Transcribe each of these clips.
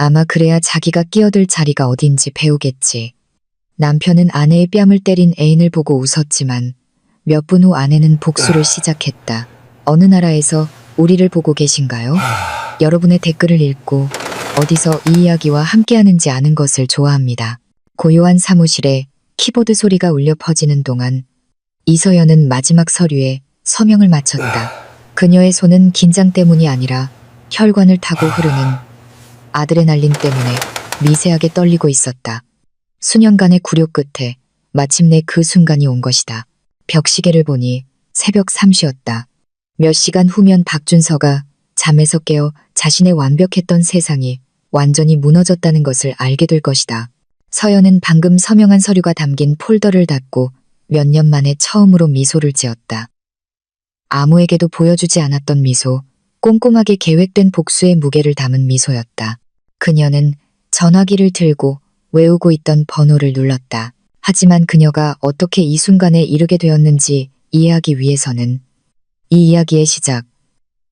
아마 그래야 자기가 끼어들 자리가 어딘지 배우겠지. 남편은 아내의 뺨을 때린 애인을 보고 웃었지만 몇 분 후 아내는 복수를 시작했다. 어느 나라에서 우리를 보고 계신가요? 여러분의 댓글을 읽고 어디서 이 이야기와 함께하는지 아는 것을 좋아합니다. 고요한 사무실에 키보드 소리가 울려 퍼지는 동안 이서연은 마지막 서류에 서명을 마쳤다. 그녀의 손은 긴장 때문이 아니라 혈관을 타고 흐르는 아드레날린 때문에 미세하게 떨리고 있었다. 수년간의 굴욕 끝에 마침내 그 순간이 온 것이다. 벽시계를 보니 새벽 3시였다. 몇 시간 후면 박준서가 잠에서 깨어 자신의 완벽했던 세상이 완전히 무너졌다는 것을 알게 될 것이다. 서연은 방금 서명한 서류가 담긴 폴더를 닫고 몇 년 만에 처음으로 미소를 지었다. 아무에게도 보여주지 않았던 미소, 꼼꼼하게 계획된 복수의 무게를 담은 미소였다. 그녀는 전화기를 들고 외우고 있던 번호를 눌렀다. 하지만 그녀가 어떻게 이 순간에 이르게 되었는지 이해하기 위해서는 이 이야기의 시작,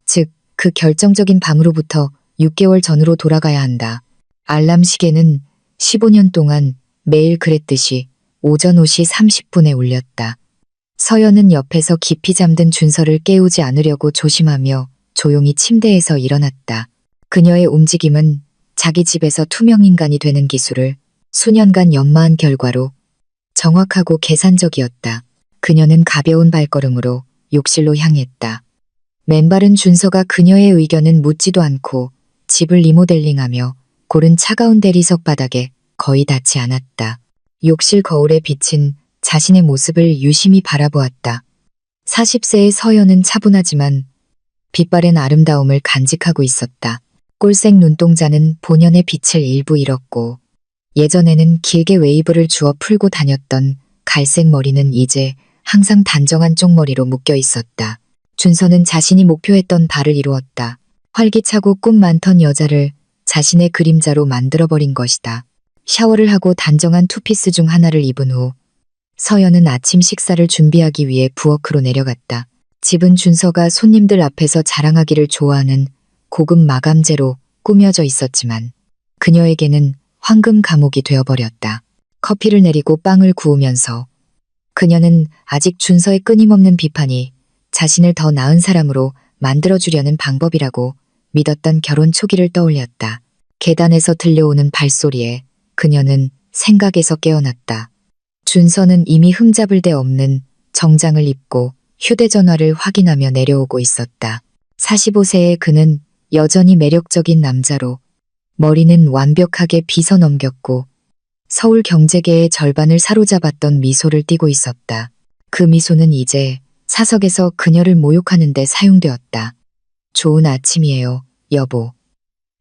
즉 그 결정적인 밤으로부터 6개월 전으로 돌아가야 한다. 알람 시계는 15년 동안 매일 그랬듯이 오전 5시 30분에 울렸다. 서연은 옆에서 깊이 잠든 준서를 깨우지 않으려고 조심하며 조용히 침대에서 일어났다. 그녀의 움직임은 자기 집에서 투명인간이 되는 기술을 수년간 연마한 결과로 정확하고 계산적이었다. 그녀는 가벼운 발걸음으로 욕실로 향했다. 맨발은 준서가 그녀의 의견은 묻지도 않고 집을 리모델링하며 고른 차가운 대리석 바닥에 거의 닿지 않았다. 욕실 거울에 비친 자신의 모습을 유심히 바라보았다. 40세의 서연은 차분하지만 빛바랜 아름다움을 간직하고 있었다. 꼴색 눈동자는 본연의 빛을 일부 잃었고 예전에는 길게 웨이브를 주워 풀고 다녔던 갈색 머리는 이제 항상 단정한 쪽머리로 묶여 있었다. 준서는 자신이 목표했던 바를 이루었다. 활기차고 꿈 많던 여자를 자신의 그림자로 만들어버린 것이다. 샤워를 하고 단정한 투피스 중 하나를 입은 후 서연은 아침 식사를 준비하기 위해 부엌으로 내려갔다. 집은 준서가 손님들 앞에서 자랑하기를 좋아하는 고급 마감재로 꾸며져 있었지만 그녀에게는 황금 감옥이 되어버렸다. 커피를 내리고 빵을 구우면서 그녀는 아직 준서의 끊임없는 비판이 자신을 더 나은 사람으로 만들어주려는 방법이라고 믿었던 결혼 초기를 떠올렸다. 계단에서 들려오는 발소리에 그녀는 생각에서 깨어났다. 준서는 이미 흠잡을 데 없는 정장을 입고 휴대전화를 확인하며 내려오고 있었다. 45세의 그는 여전히 매력적인 남자로 머리는 완벽하게 빗어 넘겼고 서울 경제계의 절반을 사로잡았던 미소를 띠고 있었다. 그 미소는 이제 사석에서 그녀를 모욕하는 데 사용되었다. 좋은 아침이에요, 여보.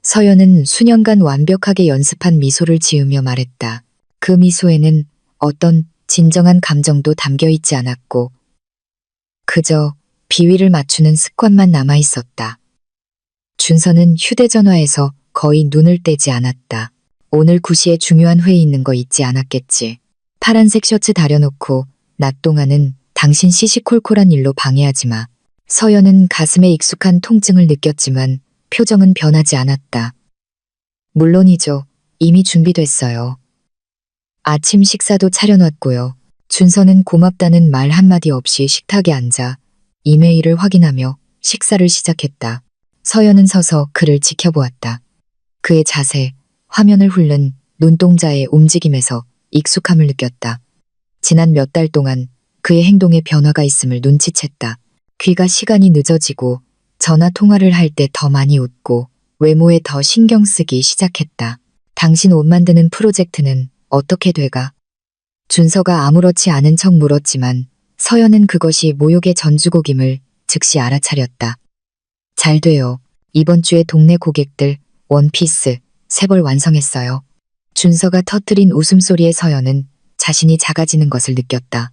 서연은 수년간 완벽하게 연습한 미소를 지으며 말했다. 그 미소에는 어떤 진정한 감정도 담겨 있지 않았고 그저 비위를 맞추는 습관만 남아 있었다. 준서는 휴대전화에서 거의 눈을 떼지 않았다. 오늘 9시에 중요한 회의 있는 거 잊지 않았겠지. 파란색 셔츠 다려놓고 낮 동안은 당신 시시콜콜한 일로 방해하지 마. 서연은 가슴에 익숙한 통증을 느꼈지만 표정은 변하지 않았다. 물론이죠. 이미 준비됐어요. 아침 식사도 차려놨고요. 준서는 고맙다는 말 한마디 없이 식탁에 앉아 이메일을 확인하며 식사를 시작했다. 서연은 서서 그를 지켜보았다. 그의 자세, 화면을 훑는 눈동자의 움직임에서 익숙함을 느꼈다. 지난 몇 달 동안 그의 행동에 변화가 있음을 눈치챘다. 귀가 시간이 늦어지고 전화 통화를 할 때 더 많이 웃고 외모에 더 신경 쓰기 시작했다. 당신 옷 만드는 프로젝트는 어떻게 돼가? 준서가 아무렇지 않은 척 물었지만 서연은 그것이 모욕의 전주곡임을 즉시 알아차렸다. 잘 돼요. 이번 주에 동네 고객들 원피스 3벌 완성했어요. 준서가 터뜨린 웃음소리에 서연은 자신이 작아지는 것을 느꼈다.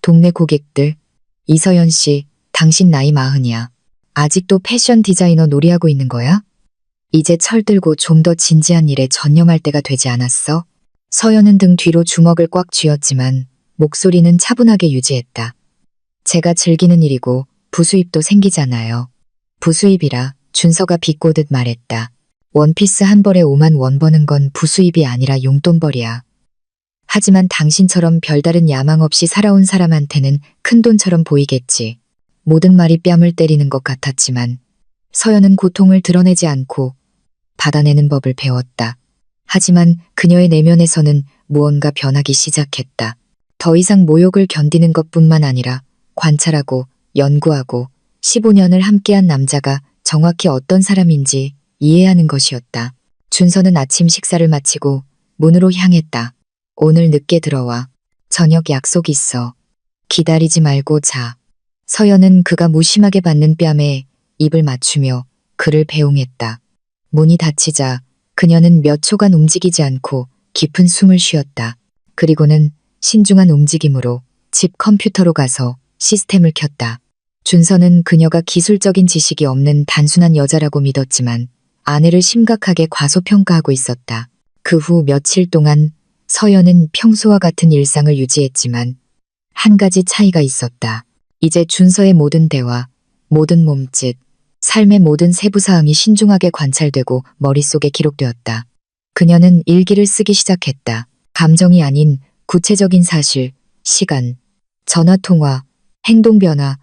동네 고객들, 이서연 씨, 당신 나이 40이야. 아직도 패션 디자이너 놀이하고 있는 거야? 이제 철들고 좀 더 진지한 일에 전념할 때가 되지 않았어? 서연은 등 뒤로 주먹을 꽉 쥐었지만 목소리는 차분하게 유지했다. 제가 즐기는 일이고 부수입도 생기잖아요. 부수입이라 준서가 비꼬듯 말했다. 원피스 한 벌에 5만 원 버는 건 부수입이 아니라 용돈벌이야. 하지만 당신처럼 별다른 야망 없이 살아온 사람한테는 큰돈처럼 보이겠지. 모든 말이 뺨을 때리는 것 같았지만 서연은 고통을 드러내지 않고 받아내는 법을 배웠다. 하지만 그녀의 내면에서는 무언가 변하기 시작했다. 더 이상 모욕을 견디는 것뿐만 아니라 관찰하고 연구하고 15년을 함께한 남자가 정확히 어떤 사람인지 이해하는 것이었다. 준서는 아침 식사를 마치고 문으로 향했다. 오늘 늦게 들어와. 저녁 약속 있어. 기다리지 말고 자. 서연은 그가 무심하게 받는 뺨에 입을 맞추며 그를 배웅했다. 문이 닫히자 그녀는 몇 초간 움직이지 않고 깊은 숨을 쉬었다. 그리고는 신중한 움직임으로 집 컴퓨터로 가서 시스템을 켰다. 준서는 그녀가 기술적인 지식이 없는 단순한 여자라고 믿었지만 아내를 심각하게 과소평가하고 있었다. 그 후 며칠 동안 서연은 평소와 같은 일상을 유지했지만 한 가지 차이가 있었다. 이제 준서의 모든 대화, 모든 몸짓, 삶의 모든 세부사항이 신중하게 관찰되고 머릿속에 기록되었다. 그녀는 일기를 쓰기 시작했다. 감정이 아닌 구체적인 사실, 시간, 전화통화, 행동 변화,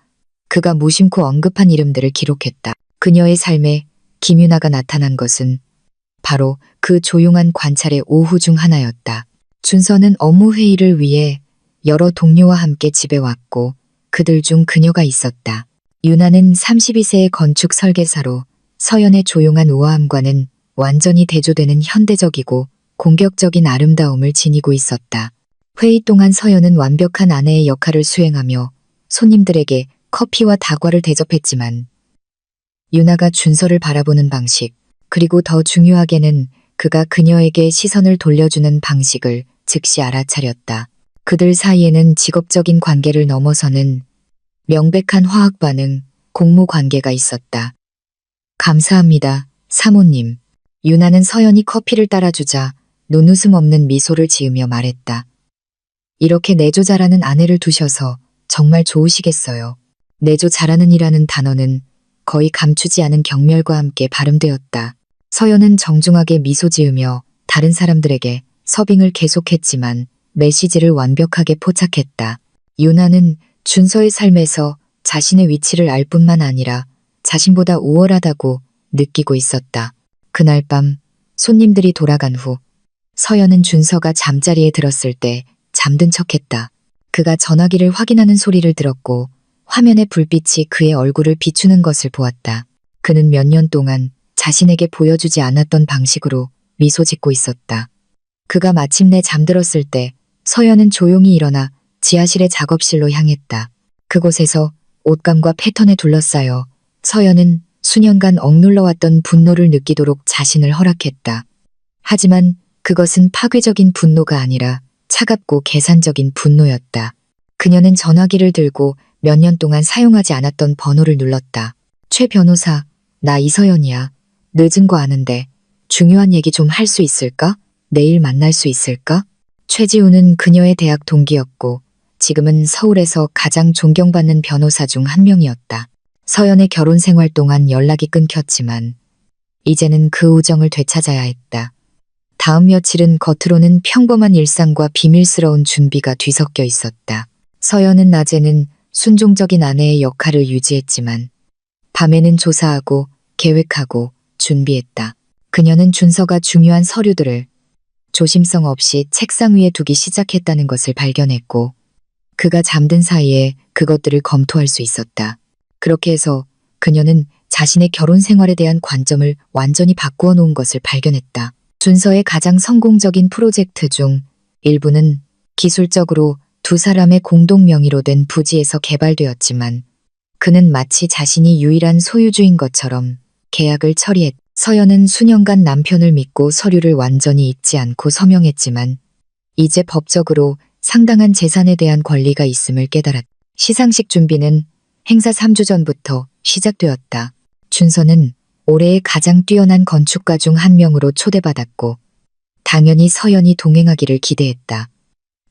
그가 무심코 언급한 이름들을 기록했다. 그녀의 삶에 김유나가 나타난 것은 바로 그 조용한 관찰의 오후 중 하나였다. 준서는 업무 회의를 위해 여러 동료와 함께 집에 왔고 그들 중 그녀가 있었다. 유나는 32세의 건축 설계사로 서연의 조용한 우아함과는 완전히 대조되는 현대적이고 공격적인 아름다움을 지니고 있었다. 회의 동안 서연은 완벽한 아내의 역할을 수행하며 손님들에게 커피와 다과를 대접했지만 유나가 준서를 바라보는 방식, 그리고 더 중요하게는 그가 그녀에게 시선을 돌려주는 방식을 즉시 알아차렸다. 그들 사이에는 직업적인 관계를 넘어서는 명백한 화학 반응, 공모 관계가 있었다. 감사합니다, 사모님. 유나는 서연이 커피를 따라주자 눈웃음 없는 미소를 지으며 말했다. 이렇게 내조 잘하는 아내를 두셔서 정말 좋으시겠어요. 내조 잘하는 이라는 단어는 거의 감추지 않은 경멸과 함께 발음되었다. 서연은 정중하게 미소 지으며 다른 사람들에게 서빙을 계속했지만 메시지를 완벽하게 포착했다. 유나는 준서의 삶에서 자신의 위치를 알 뿐만 아니라 자신보다 우월하다고 느끼고 있었다. 그날 밤 손님들이 돌아간 후 서연은 준서가 잠자리에 들었을 때 잠든 척했다. 그가 전화기를 확인하는 소리를 들었고 화면의 불빛이 그의 얼굴을 비추는 것을 보았다. 그는 몇 년 동안 자신에게 보여주지 않았던 방식으로 미소 짓고 있었다. 그가 마침내 잠들었을 때 서연은 조용히 일어나 지하실의 작업실로 향했다. 그곳에서 옷감과 패턴에 둘러싸여 서연은 수년간 억눌러왔던 분노를 느끼도록 자신을 허락했다. 하지만 그것은 파괴적인 분노가 아니라 차갑고 계산적인 분노였다. 그녀는 전화기를 들고 몇 년 동안 사용하지 않았던 번호를 눌렀다. 최 변호사, 나 이서연이야. 늦은 거 아는데 중요한 얘기 좀 할 수 있을까? 내일 만날 수 있을까? 최지우는 그녀의 대학 동기였고 지금은 서울에서 가장 존경받는 변호사 중 한 명이었다. 서연의 결혼 생활 동안 연락이 끊겼지만 이제는 그 우정을 되찾아야 했다. 다음 며칠은 겉으로는 평범한 일상과 비밀스러운 준비가 뒤섞여 있었다. 서연은 낮에는 순종적인 아내의 역할을 유지했지만 밤에는 조사하고 계획하고 준비했다. 그녀는 준서가 중요한 서류들을 조심성 없이 책상 위에 두기 시작했다는 것을 발견했고 그가 잠든 사이에 그것들을 검토할 수 있었다. 그렇게 해서 그녀는 자신의 결혼 생활에 대한 관점을 완전히 바꾸어 놓은 것을 발견했다. 준서의 가장 성공적인 프로젝트 중 일부는 기술적으로 두 사람의 공동 명의로 된 부지에서 개발되었지만 그는 마치 자신이 유일한 소유주인 것처럼 계약을 처리했다. 서연은 수년간 남편을 믿고 서류를 완전히 잊지 않고 서명했지만 이제 법적으로 상당한 재산에 대한 권리가 있음을 깨달았다. 시상식 준비는 행사 3주 전부터 시작되었다. 준서는 올해의 가장 뛰어난 건축가 중 한 명으로 초대받았고 당연히 서연이 동행하기를 기대했다.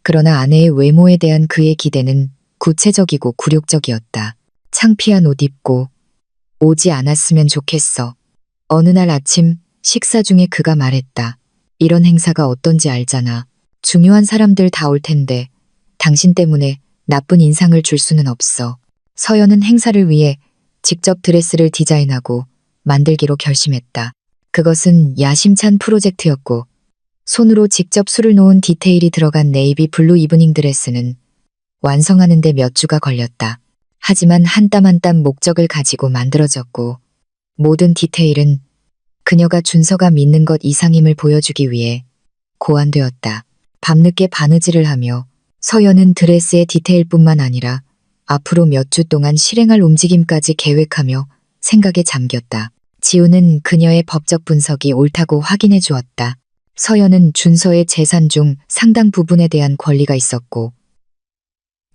그러나 아내의 외모에 대한 그의 기대는 구체적이고 굴욕적이었다. 창피한 옷 입고 오지 않았으면 좋겠어. 어느 날 아침 식사 중에 그가 말했다. 이런 행사가 어떤지 알잖아. 중요한 사람들 다 올 텐데 당신 때문에 나쁜 인상을 줄 수는 없어. 서연은 행사를 위해 직접 드레스를 디자인하고 만들기로 결심했다. 그것은 야심찬 프로젝트였고 손으로 직접 술을 놓은 디테일이 들어간 네이비 블루 이브닝 드레스는 완성하는데 몇 주가 걸렸다. 하지만 한 땀 한 땀 목적을 가지고 만들어졌고 모든 디테일은 그녀가 준서가 믿는 것 이상임을 보여주기 위해 고안되었다. 밤늦게 바느질을 하며 서연은 드레스의 디테일뿐만 아니라 앞으로 몇 주 동안 실행할 움직임까지 계획하며 생각에 잠겼다. 지우는 그녀의 법적 분석이 옳다고 확인해 주었다. 서연은 준서의 재산 중 상당 부분에 대한 권리가 있었고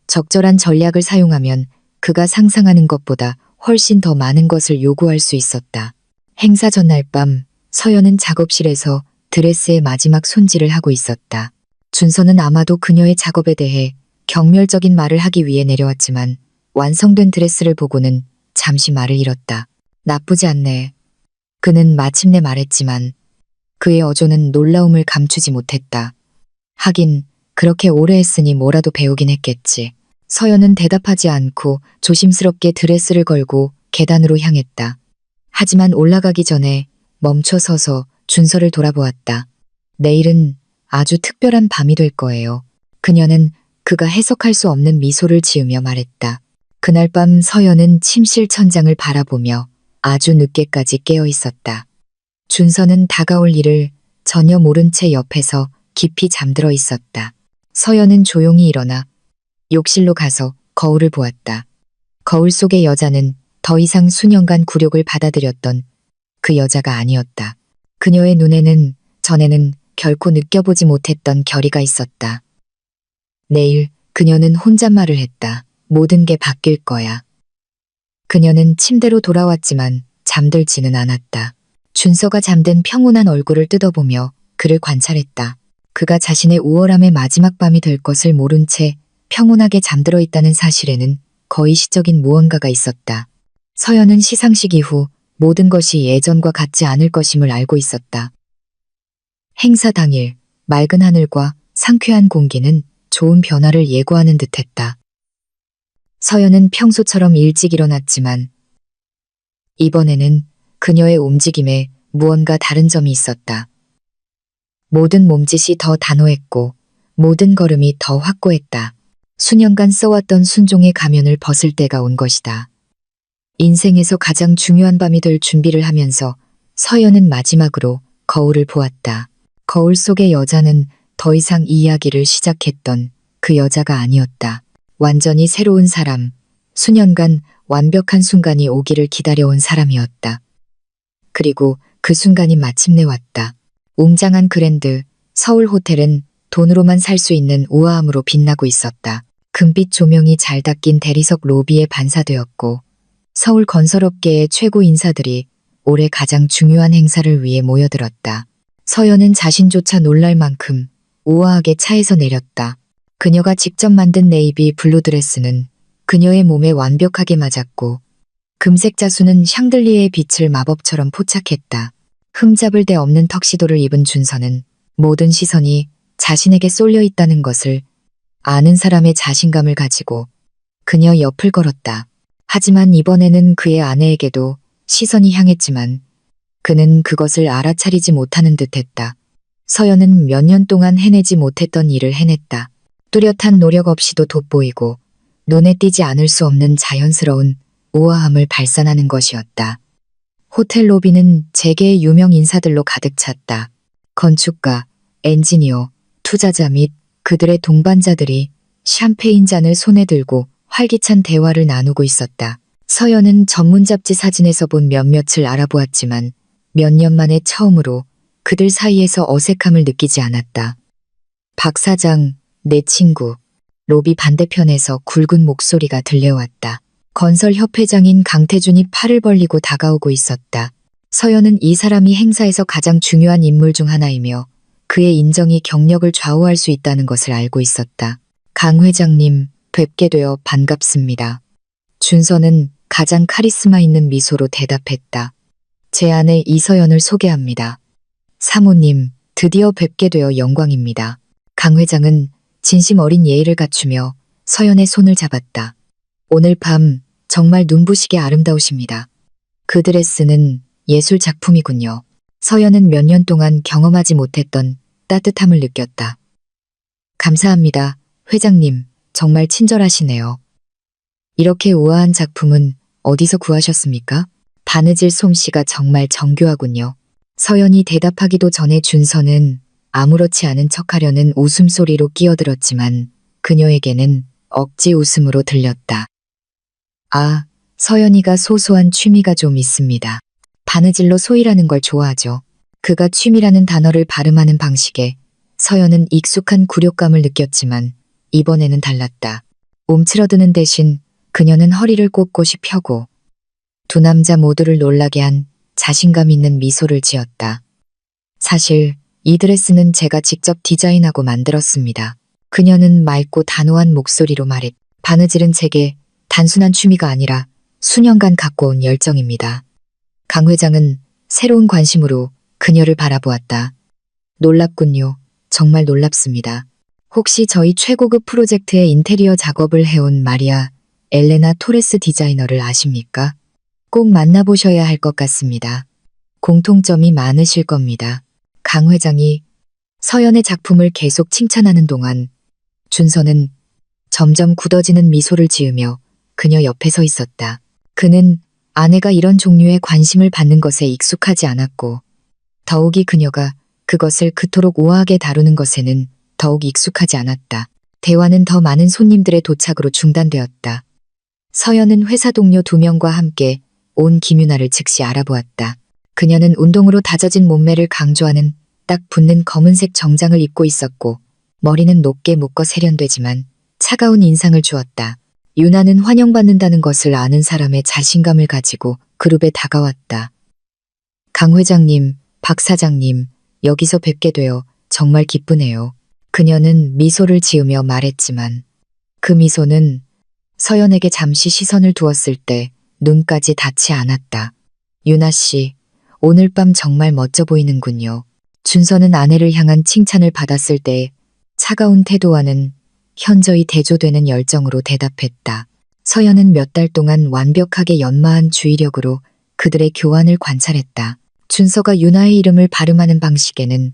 적절한 전략을 사용하면 그가 상상하는 것보다 훨씬 더 많은 것을 요구할 수 있었다. 행사 전날 밤 서연은 작업실에서 드레스의 마지막 손질을 하고 있었다. 준서는 아마도 그녀의 작업에 대해 경멸적인 말을 하기 위해 내려왔지만 완성된 드레스를 보고는 잠시 말을 잃었다. 나쁘지 않네. 그는 마침내 말했지만 그의 어조는 놀라움을 감추지 못했다. 하긴 그렇게 오래 했으니 뭐라도 배우긴 했겠지. 서연은 대답하지 않고 조심스럽게 드레스를 걸고 계단으로 향했다. 하지만 올라가기 전에 멈춰 서서 준서를 돌아보았다. 내일은 아주 특별한 밤이 될 거예요. 그녀는 그가 해석할 수 없는 미소를 지으며 말했다. 그날 밤 서연은 침실 천장을 바라보며 아주 늦게까지 깨어 있었다. 준서는 다가올 일을 전혀 모른 채 옆에서 깊이 잠들어 있었다. 서연은 조용히 일어나 욕실로 가서 거울을 보았다. 거울 속의 여자는 더 이상 수년간 굴욕을 받아들였던 그 여자가 아니었다. 그녀의 눈에는 전에는 결코 느껴보지 못했던 결의가 있었다. 내일 그녀는 혼잣말을 했다. 모든 게 바뀔 거야. 그녀는 침대로 돌아왔지만 잠들지는 않았다. 준서가 잠든 평온한 얼굴을 뜯어보며 그를 관찰했다. 그가 자신의 우월함의 마지막 밤이 될 것을 모른 채 평온하게 잠들어 있다는 사실에는 거의 시적인 무언가가 있었다. 서연은 시상식 이후 모든 것이 예전과 같지 않을 것임을 알고 있었다. 행사 당일 맑은 하늘과 상쾌한 공기는 좋은 변화를 예고하는 듯했다. 서연은 평소처럼 일찍 일어났지만 이번에는 그녀의 움직임에 무언가 다른 점이 있었다. 모든 몸짓이 더 단호했고 모든 걸음이 더 확고했다. 수년간 써왔던 순종의 가면을 벗을 때가 온 것이다. 인생에서 가장 중요한 밤이 될 준비를 하면서 서연은 마지막으로 거울을 보았다. 거울 속의 여자는 더 이상 이 이야기를 시작했던 그 여자가 아니었다. 완전히 새로운 사람, 수년간 완벽한 순간이 오기를 기다려온 사람이었다. 그리고 그 순간이 마침내 왔다. 웅장한 그랜드 서울 호텔은 돈으로만 살 수 있는 우아함으로 빛나고 있었다. 금빛 조명이 잘 닦인 대리석 로비에 반사되었고 서울 건설업계의 최고 인사들이 올해 가장 중요한 행사를 위해 모여들었다. 서연은 자신조차 놀랄 만큼 우아하게 차에서 내렸다. 그녀가 직접 만든 네이비 블루 드레스는 그녀의 몸에 완벽하게 맞았고 금색 자수는 샹들리에의 빛을 마법처럼 포착했다. 흠잡을 데 없는 턱시도를 입은 준서는 모든 시선이 자신에게 쏠려 있다는 것을 아는 사람의 자신감을 가지고 그녀 옆을 걸었다. 하지만 이번에는 그의 아내에게도 시선이 향했지만 그는 그것을 알아차리지 못하는 듯했다. 서연은 몇 년 동안 해내지 못했던 일을 해냈다. 뚜렷한 노력 없이도 돋보이고 눈에 띄지 않을 수 없는 자연스러운 우아함을 발산하는 것이었다. 호텔 로비는 재계의 유명 인사들로 가득 찼다. 건축가, 엔지니어, 투자자 및 그들의 동반자들이 샴페인 잔을 손에 들고 활기찬 대화를 나누고 있었다. 서연은 전문 잡지 사진에서 본 몇몇을 알아보았지만 몇 년 만에 처음으로 그들 사이에서 어색함을 느끼지 않았다. 박 사장, 내 친구. 로비 반대편에서 굵은 목소리가 들려왔다. 건설협회장인 강태준이 팔을 벌리고 다가오고 있었다. 서연은 이 사람이 행사에서 가장 중요한 인물 중 하나이며 그의 인정이 경력을 좌우할 수 있다는 것을 알고 있었다. 강 회장님, 뵙게 되어 반갑습니다. 준서는 가장 카리스마 있는 미소로 대답했다. 제 아내 이서연을 소개합니다. 사모님, 드디어 뵙게 되어 영광입니다. 강 회장은 진심 어린 예의를 갖추며 서연의 손을 잡았다. 오늘 밤 정말 눈부시게 아름다우십니다. 그 드레스는 예술 작품이군요. 서연은 몇 년 동안 경험하지 못했던 따뜻함을 느꼈다. 감사합니다. 회장님, 정말 친절하시네요. 이렇게 우아한 작품은 어디서 구하셨습니까? 바느질 솜씨가 정말 정교하군요. 서연이 대답하기도 전에 준서는 아무렇지 않은 척하려는 웃음소리로 끼어들었지만 그녀에게는 억지 웃음으로 들렸다. 아, 서연이가 소소한 취미가 좀 있습니다. 바느질로 소일하는 걸 좋아하죠. 그가 취미라는 단어를 발음하는 방식에 서연은 익숙한 굴욕감을 느꼈지만 이번에는 달랐다. 움츠러드는 대신 그녀는 허리를 꼿꼿이 펴고 두 남자 모두를 놀라게 한 자신감 있는 미소를 지었다. 사실 이 드레스는 제가 직접 디자인하고 만들었습니다. 그녀는 맑고 단호한 목소리로 말했. 바느질은 제게 단순한 취미가 아니라 수년간 갖고 온 열정입니다. 강 회장은 새로운 관심으로 그녀를 바라보았다. 놀랍군요. 정말 놀랍습니다. 혹시 저희 최고급 프로젝트의 인테리어 작업을 해온 마리아 엘레나 토레스 디자이너를 아십니까? 꼭 만나보셔야 할 것 같습니다. 공통점이 많으실 겁니다. 강 회장이 서연의 작품을 계속 칭찬하는 동안 준서는 점점 굳어지는 미소를 지으며 그녀 옆에 서 있었다. 그는 아내가 이런 종류의 관심을 받는 것에 익숙하지 않았고 더욱이 그녀가 그것을 그토록 우아하게 다루는 것에는 더욱 익숙하지 않았다. 대화는 더 많은 손님들의 도착으로 중단되었다. 서연은 회사 동료 2명과 함께 온 김유나를 즉시 알아보았다. 그녀는 운동으로 다져진 몸매를 강조하는 딱 붙는 검은색 정장을 입고 있었고 머리는 높게 묶어 세련되지만 차가운 인상을 주었다. 유나는 환영받는다는 것을 아는 사람의 자신감을 가지고 그룹에 다가왔다. 강 회장님, 박 사장님, 여기서 뵙게 되어 정말 기쁘네요. 그녀는 미소를 지으며 말했지만 그 미소는 서연에게 잠시 시선을 두었을 때 눈까지 닿지 않았다. 유나 씨, 오늘 밤 정말 멋져 보이는군요. 준서는 아내를 향한 칭찬을 받았을 때 차가운 태도와는 현저히 대조되는 열정으로 대답했다. 서연은 몇 달 동안 완벽하게 연마한 주의력으로 그들의 교환을 관찰했다. 준서가 유나의 이름을 발음하는 방식에는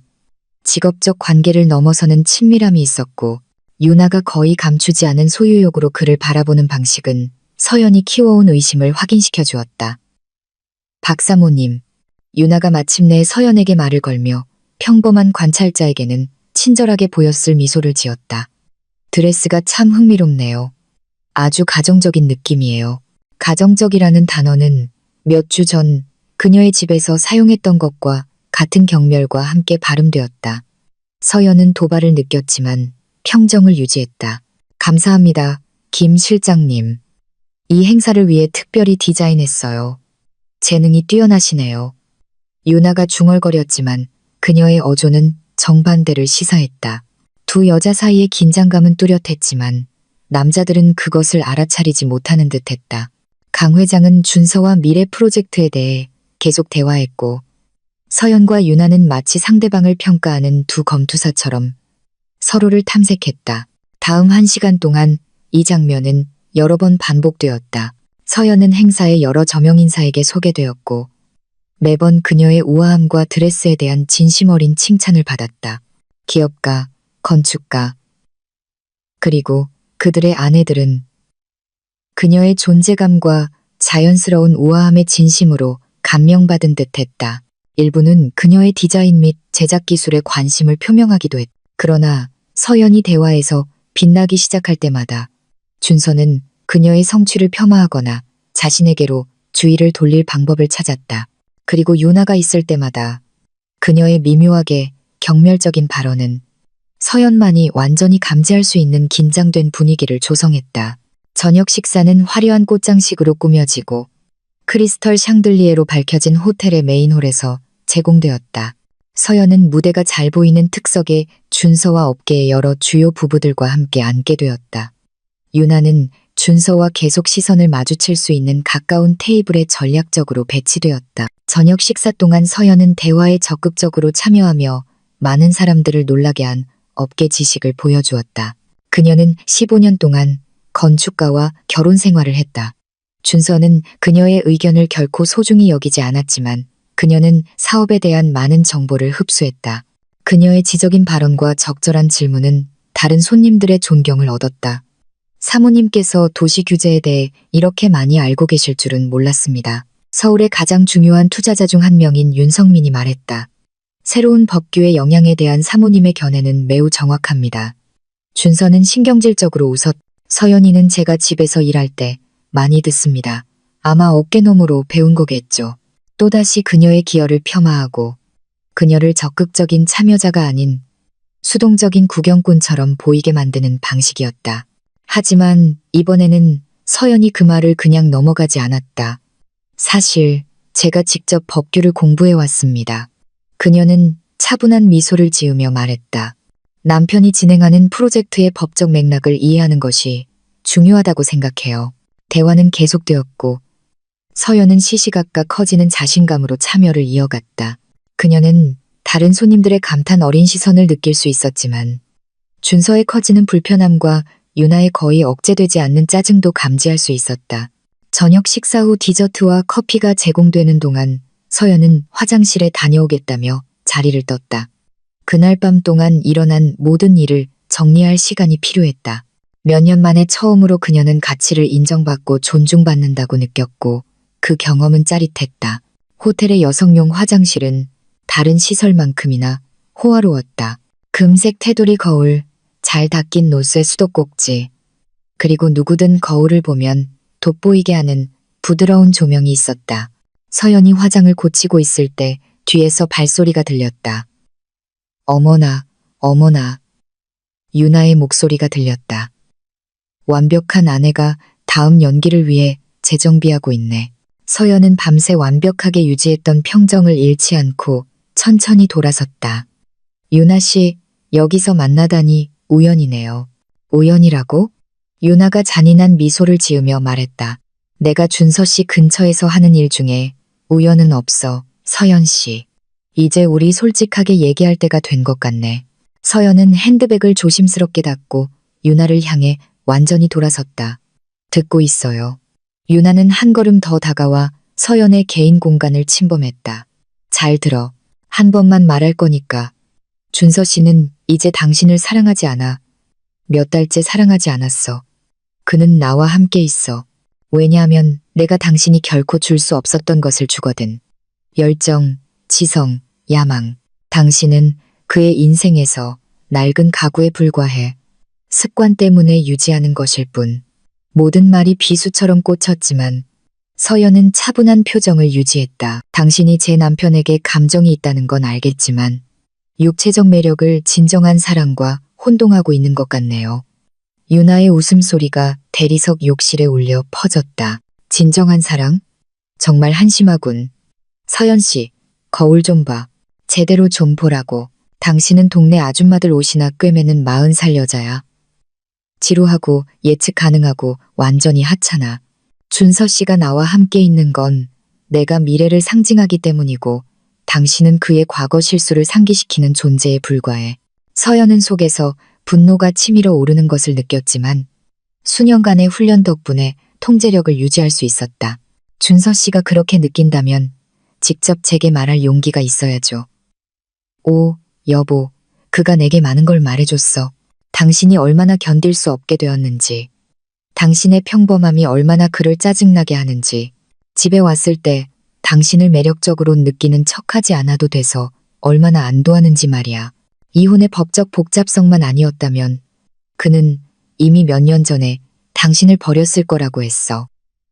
직업적 관계를 넘어서는 친밀함이 있었고 유나가 거의 감추지 않은 소유욕으로 그를 바라보는 방식은 서연이 키워온 의심을 확인시켜 주었다. 박사모님, 유나가 마침내 서연에게 말을 걸며 평범한 관찰자에게는 친절하게 보였을 미소를 지었다. 드레스가 참 흥미롭네요. 아주 가정적인 느낌이에요. 가정적이라는 단어는 몇 주 전 그녀의 집에서 사용했던 것과 같은 경멸과 함께 발음되었다. 서연은 도발을 느꼈지만 평정을 유지했다. 감사합니다, 김 실장님. 이 행사를 위해 특별히 디자인했어요. 재능이 뛰어나시네요. 유나가 중얼거렸지만 그녀의 어조는 정반대를 시사했다. 두 여자 사이의 긴장감은 뚜렷했지만 남자들은 그것을 알아차리지 못하는 듯했다. 강 회장은 준서와 미래 프로젝트에 대해 계속 대화했고 서연과 유나는 마치 상대방을 평가하는 두 검투사처럼 서로를 탐색했다. 다음 1시간 동안 이 장면은 여러 번 반복되었다. 서연은 행사의 여러 저명인사에게 소개되었고 매번 그녀의 우아함과 드레스에 대한 진심 어린 칭찬을 받았다. 기업가, 건축가, 그리고 그들의 아내들은 그녀의 존재감과 자연스러운 우아함에 진심으로 감명받은 듯했다. 일부는 그녀의 디자인 및 제작 기술에 관심을 표명하기도 했다. 그러나 서연이 대화에서 빛나기 시작할 때마다 준서는 그녀의 성취를 폄하하거나 자신에게로 주의를 돌릴 방법을 찾았다. 그리고 유나가 있을 때마다 그녀의 미묘하게 경멸적인 발언은 서연만이 완전히 감지할 수 있는 긴장된 분위기를 조성했다. 저녁 식사는 화려한 꽃장식으로 꾸며지고 크리스털 샹들리에로 밝혀진 호텔의 메인홀에서 제공되었다. 서연은 무대가 잘 보이는 특석에 준서와 업계의 여러 주요 부부들과 함께 앉게 되었다. 유나는 준서와 계속 시선을 마주칠 수 있는 가까운 테이블에 전략적으로 배치되었다. 저녁 식사 동안 서연은 대화에 적극적으로 참여하며 많은 사람들을 놀라게 한 업계 지식을 보여주었다. 그녀는 15년 동안 건축가와 결혼 생활을 했다. 준서는 그녀의 의견을 결코 소중히 여기지 않았지만 그녀는 사업에 대한 많은 정보를 흡수했다. 그녀의 지적인 발언과 적절한 질문은 다른 손님들의 존경을 얻었다. 사모님께서 도시 규제에 대해 이렇게 많이 알고 계실 줄은 몰랐습니다. 서울의 가장 중요한 투자자 중 한 명인 윤성민이 말했다. 새로운 법규의 영향에 대한 사모님의 견해는 매우 정확합니다. 준서는 신경질적으로 웃었. 서연이는 제가 집에서 일할 때 많이 듣습니다. 아마 어깨너머로 배운 거겠죠. 또다시 그녀의 기여를 폄하하고 그녀를 적극적인 참여자가 아닌 수동적인 구경꾼처럼 보이게 만드는 방식이었다. 하지만 이번에는 서연이 그 말을 그냥 넘어가지 않았다. 사실 제가 직접 법규를 공부해 왔습니다. 그녀는 차분한 미소를 지으며 말했다. 남편이 진행하는 프로젝트의 법적 맥락을 이해하는 것이 중요하다고 생각해요. 대화는 계속되었고 서연은 시시각각 커지는 자신감으로 참여를 이어갔다. 그녀는 다른 손님들의 감탄 어린 시선을 느낄 수 있었지만 준서의 커지는 불편함과 유나의 거의 억제되지 않는 짜증도 감지할 수 있었다. 저녁 식사 후 디저트와 커피가 제공되는 동안 서연은 화장실에 다녀오겠다며 자리를 떴다. 그날 밤 동안 일어난 모든 일을 정리할 시간이 필요했다. 몇 년 만에 처음으로 그녀는 가치를 인정받고 존중받는다고 느꼈고 그 경험은 짜릿했다. 호텔의 여성용 화장실은 다른 시설만큼이나 호화로웠다. 금색 테두리 거울, 잘 닦인 노쇠 수도꼭지, 그리고 누구든 거울을 보면 돋보이게 하는 부드러운 조명이 있었다. 서연이 화장을 고치고 있을 때 뒤에서 발소리가 들렸다. 어머나, 어머나. 유나의 목소리가 들렸다. 완벽한 아내가 다음 연기를 위해 재정비하고 있네. 서연은 밤새 완벽하게 유지했던 평정을 잃지 않고 천천히 돌아섰다. 유나 씨, 여기서 만나다니 우연이네요. 우연이라고? 유나가 잔인한 미소를 지으며 말했다. 내가 준서 씨 근처에서 하는 일 중에 우연은 없어, 서연 씨. 이제 우리 솔직하게 얘기할 때가 된 것 같네. 서연은 핸드백을 조심스럽게 닫고 유나를 향해 완전히 돌아섰다. 듣고 있어요. 유나는 한 걸음 더 다가와 서연의 개인 공간을 침범했다. 잘 들어. 한 번만 말할 거니까. 준서 씨는 이제 당신을 사랑하지 않아. 몇 달째 사랑하지 않았어. 그는 나와 함께 있어. 왜냐하면 내가 당신이 결코 줄 수 없었던 것을 주거든. 열정, 지성, 야망. 당신은 그의 인생에서 낡은 가구에 불과해. 습관 때문에 유지하는 것일 뿐. 모든 말이 비수처럼 꽂혔지만 서연은 차분한 표정을 유지했다. 당신이 제 남편에게 감정이 있다는 건 알겠지만 육체적 매력을 진정한 사랑과 혼동하고 있는 것 같네요. 유나의 웃음소리가 대리석 욕실에 울려 퍼졌다. 진정한 사랑? 정말 한심하군. 서연 씨, 거울 좀 봐. 제대로 좀 보라고. 당신은 동네 아줌마들 옷이나 꿰매는 40살 여자야. 지루하고 예측 가능하고 완전히 하찮아. 준서 씨가 나와 함께 있는 건 내가 미래를 상징하기 때문이고 당신은 그의 과거 실수를 상기시키는 존재에 불과해. 서연은 속에서 분노가 치밀어 오르는 것을 느꼈지만 수년간의 훈련 덕분에 통제력을 유지할 수 있었다. 준서 씨가 그렇게 느낀다면 직접 제게 말할 용기가 있어야죠. 오, 여보, 그가 내게 많은 걸 말해줬어. 당신이 얼마나 견딜 수 없게 되었는지, 당신의 평범함이 얼마나 그를 짜증나게 하는지, 집에 왔을 때 당신을 매력적으로 느끼는 척하지 않아도 돼서 얼마나 안도하는지 말이야. 이혼의 법적 복잡성만 아니었다면 그는 이미 몇 년 전에 당신을 버렸을 거라고 했어.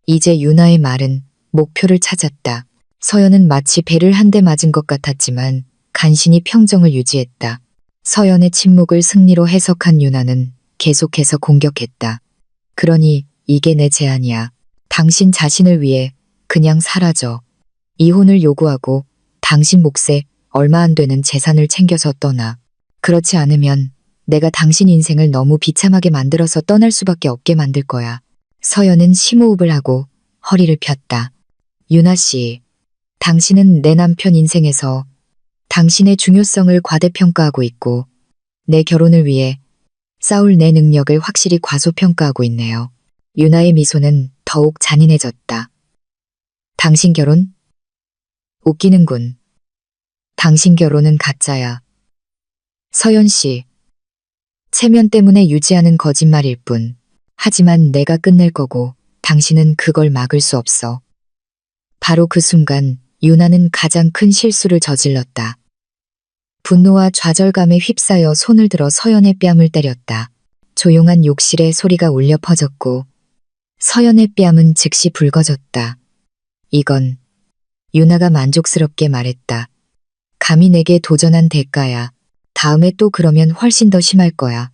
이제 유나의 말은 목표를 찾았다. 서연은 마치 배를 한 대 맞은 것 같았지만 간신히 평정을 유지했다. 서연의 침묵을 승리로 해석한 유나는 계속해서 공격했다. 그러니 이게 내 제안이야. 당신 자신을 위해 그냥 사라져. 이혼을 요구하고 당신 몫에 얼마 안 되는 재산을 챙겨서 떠나. 그렇지 않으면 내가 당신 인생을 너무 비참하게 만들어서 떠날 수밖에 없게 만들 거야. 서연은 심호흡을 하고 허리를 폈다. 유나 씨, 당신은 내 남편 인생에서 당신의 중요성을 과대평가하고 있고 내 결혼을 위해 싸울 내 능력을 확실히 과소평가하고 있네요. 유나의 미소는 더욱 잔인해졌다. 당신 결혼? 웃기는군. 당신 결혼은 가짜야. 서연 씨, 체면 때문에 유지하는 거짓말일 뿐. 하지만 내가 끝낼 거고 당신은 그걸 막을 수 없어. 바로 그 순간 유나는 가장 큰 실수를 저질렀다. 분노와 좌절감에 휩싸여 손을 들어 서연의 뺨을 때렸다. 조용한 욕실에 소리가 울려 퍼졌고 서연의 뺨은 즉시 붉어졌다. 이건 유나가 만족스럽게 말했다. 감히 내게 도전한 대가야. 다음에 또 그러면 훨씬 더 심할 거야.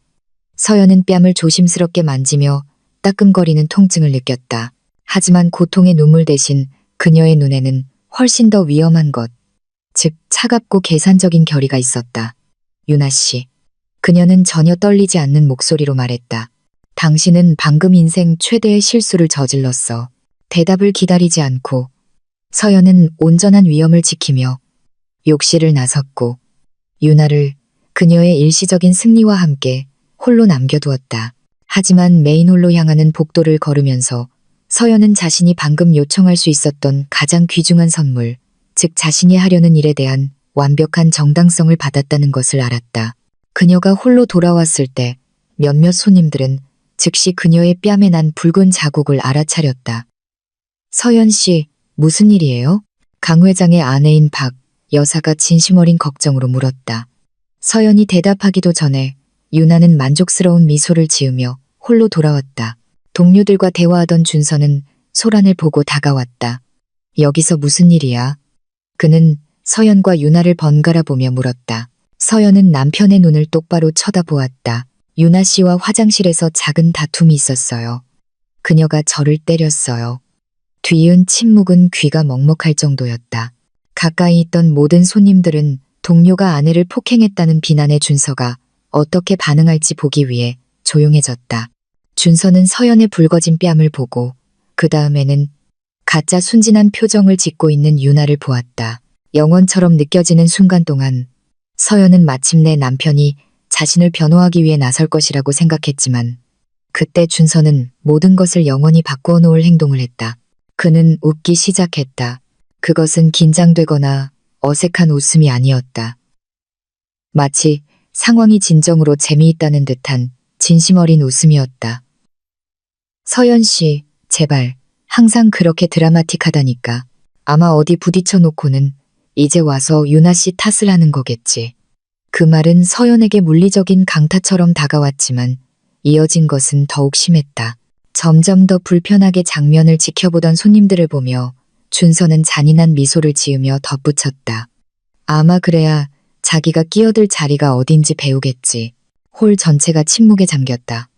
서연은 뺨을 조심스럽게 만지며 따끔거리는 통증을 느꼈다. 하지만 고통의 눈물 대신 그녀의 눈에는 훨씬 더 위험한 것, 즉 차갑고 계산적인 결의가 있었다. 유나 씨. 그녀는 전혀 떨리지 않는 목소리로 말했다. 당신은 방금 인생 최대의 실수를 저질렀어. 대답을 기다리지 않고 서연은 온전한 위험을 지키며 욕실을 나섰고 유나를 그녀의 일시적인 승리와 함께 홀로 남겨두었다. 하지만 메인홀로 향하는 복도를 걸으면서 서연은 자신이 방금 요청할 수 있었던 가장 귀중한 선물, 즉 자신이 하려는 일에 대한 완벽한 정당성을 받았다는 것을 알았다. 그녀가 홀로 돌아왔을 때 몇몇 손님들은 즉시 그녀의 뺨에 난 붉은 자국을 알아차렸다. 서연 씨, 무슨 일이에요? 강 회장의 아내인 박 여사가 진심 어린 걱정으로 물었다. 서연이 대답하기도 전에 유나는 만족스러운 미소를 지으며 홀로 돌아왔다. 동료들과 대화하던 준서는 소란을 보고 다가왔다. 여기서 무슨 일이야? 그는 서연과 유나를 번갈아 보며 물었다. 서연은 남편의 눈을 똑바로 쳐다보았다. 유나 씨와 화장실에서 작은 다툼이 있었어요. 그녀가 저를 때렸어요. 뒤이은 침묵은 귀가 먹먹할 정도였다. 가까이 있던 모든 손님들은 동료가 아내를 폭행했다는 비난에 준서가 어떻게 반응할지 보기 위해 조용해졌다. 준서는 서연의 붉어진 뺨을 보고 그 다음에는 가짜 순진한 표정을 짓고 있는 유나를 보았다. 영원처럼 느껴지는 순간 동안 서연은 마침내 남편이 자신을 변호하기 위해 나설 것이라고 생각했지만 그때 준서는 모든 것을 영원히 바꾸어 놓을 행동을 했다. 그는 웃기 시작했다. 그것은 긴장되거나 어색한 웃음이 아니었다. 마치 상황이 진정으로 재미있다는 듯한 진심 어린 웃음이었다. 서연 씨, 제발, 항상 그렇게 드라마틱하다니까. 아마 어디 부딪혀 놓고는 이제 와서 유나 씨 탓을 하는 거겠지. 그 말은 서연에게 물리적인 강타처럼 다가왔지만 이어진 것은 더욱 심했다. 점점 더 불편하게 장면을 지켜보던 손님들을 보며 준서는 잔인한 미소를 지으며 덧붙였다. 아마 그래야 자기가 끼어들 자리가 어딘지 배우겠지. 홀 전체가 침묵에 잠겼다.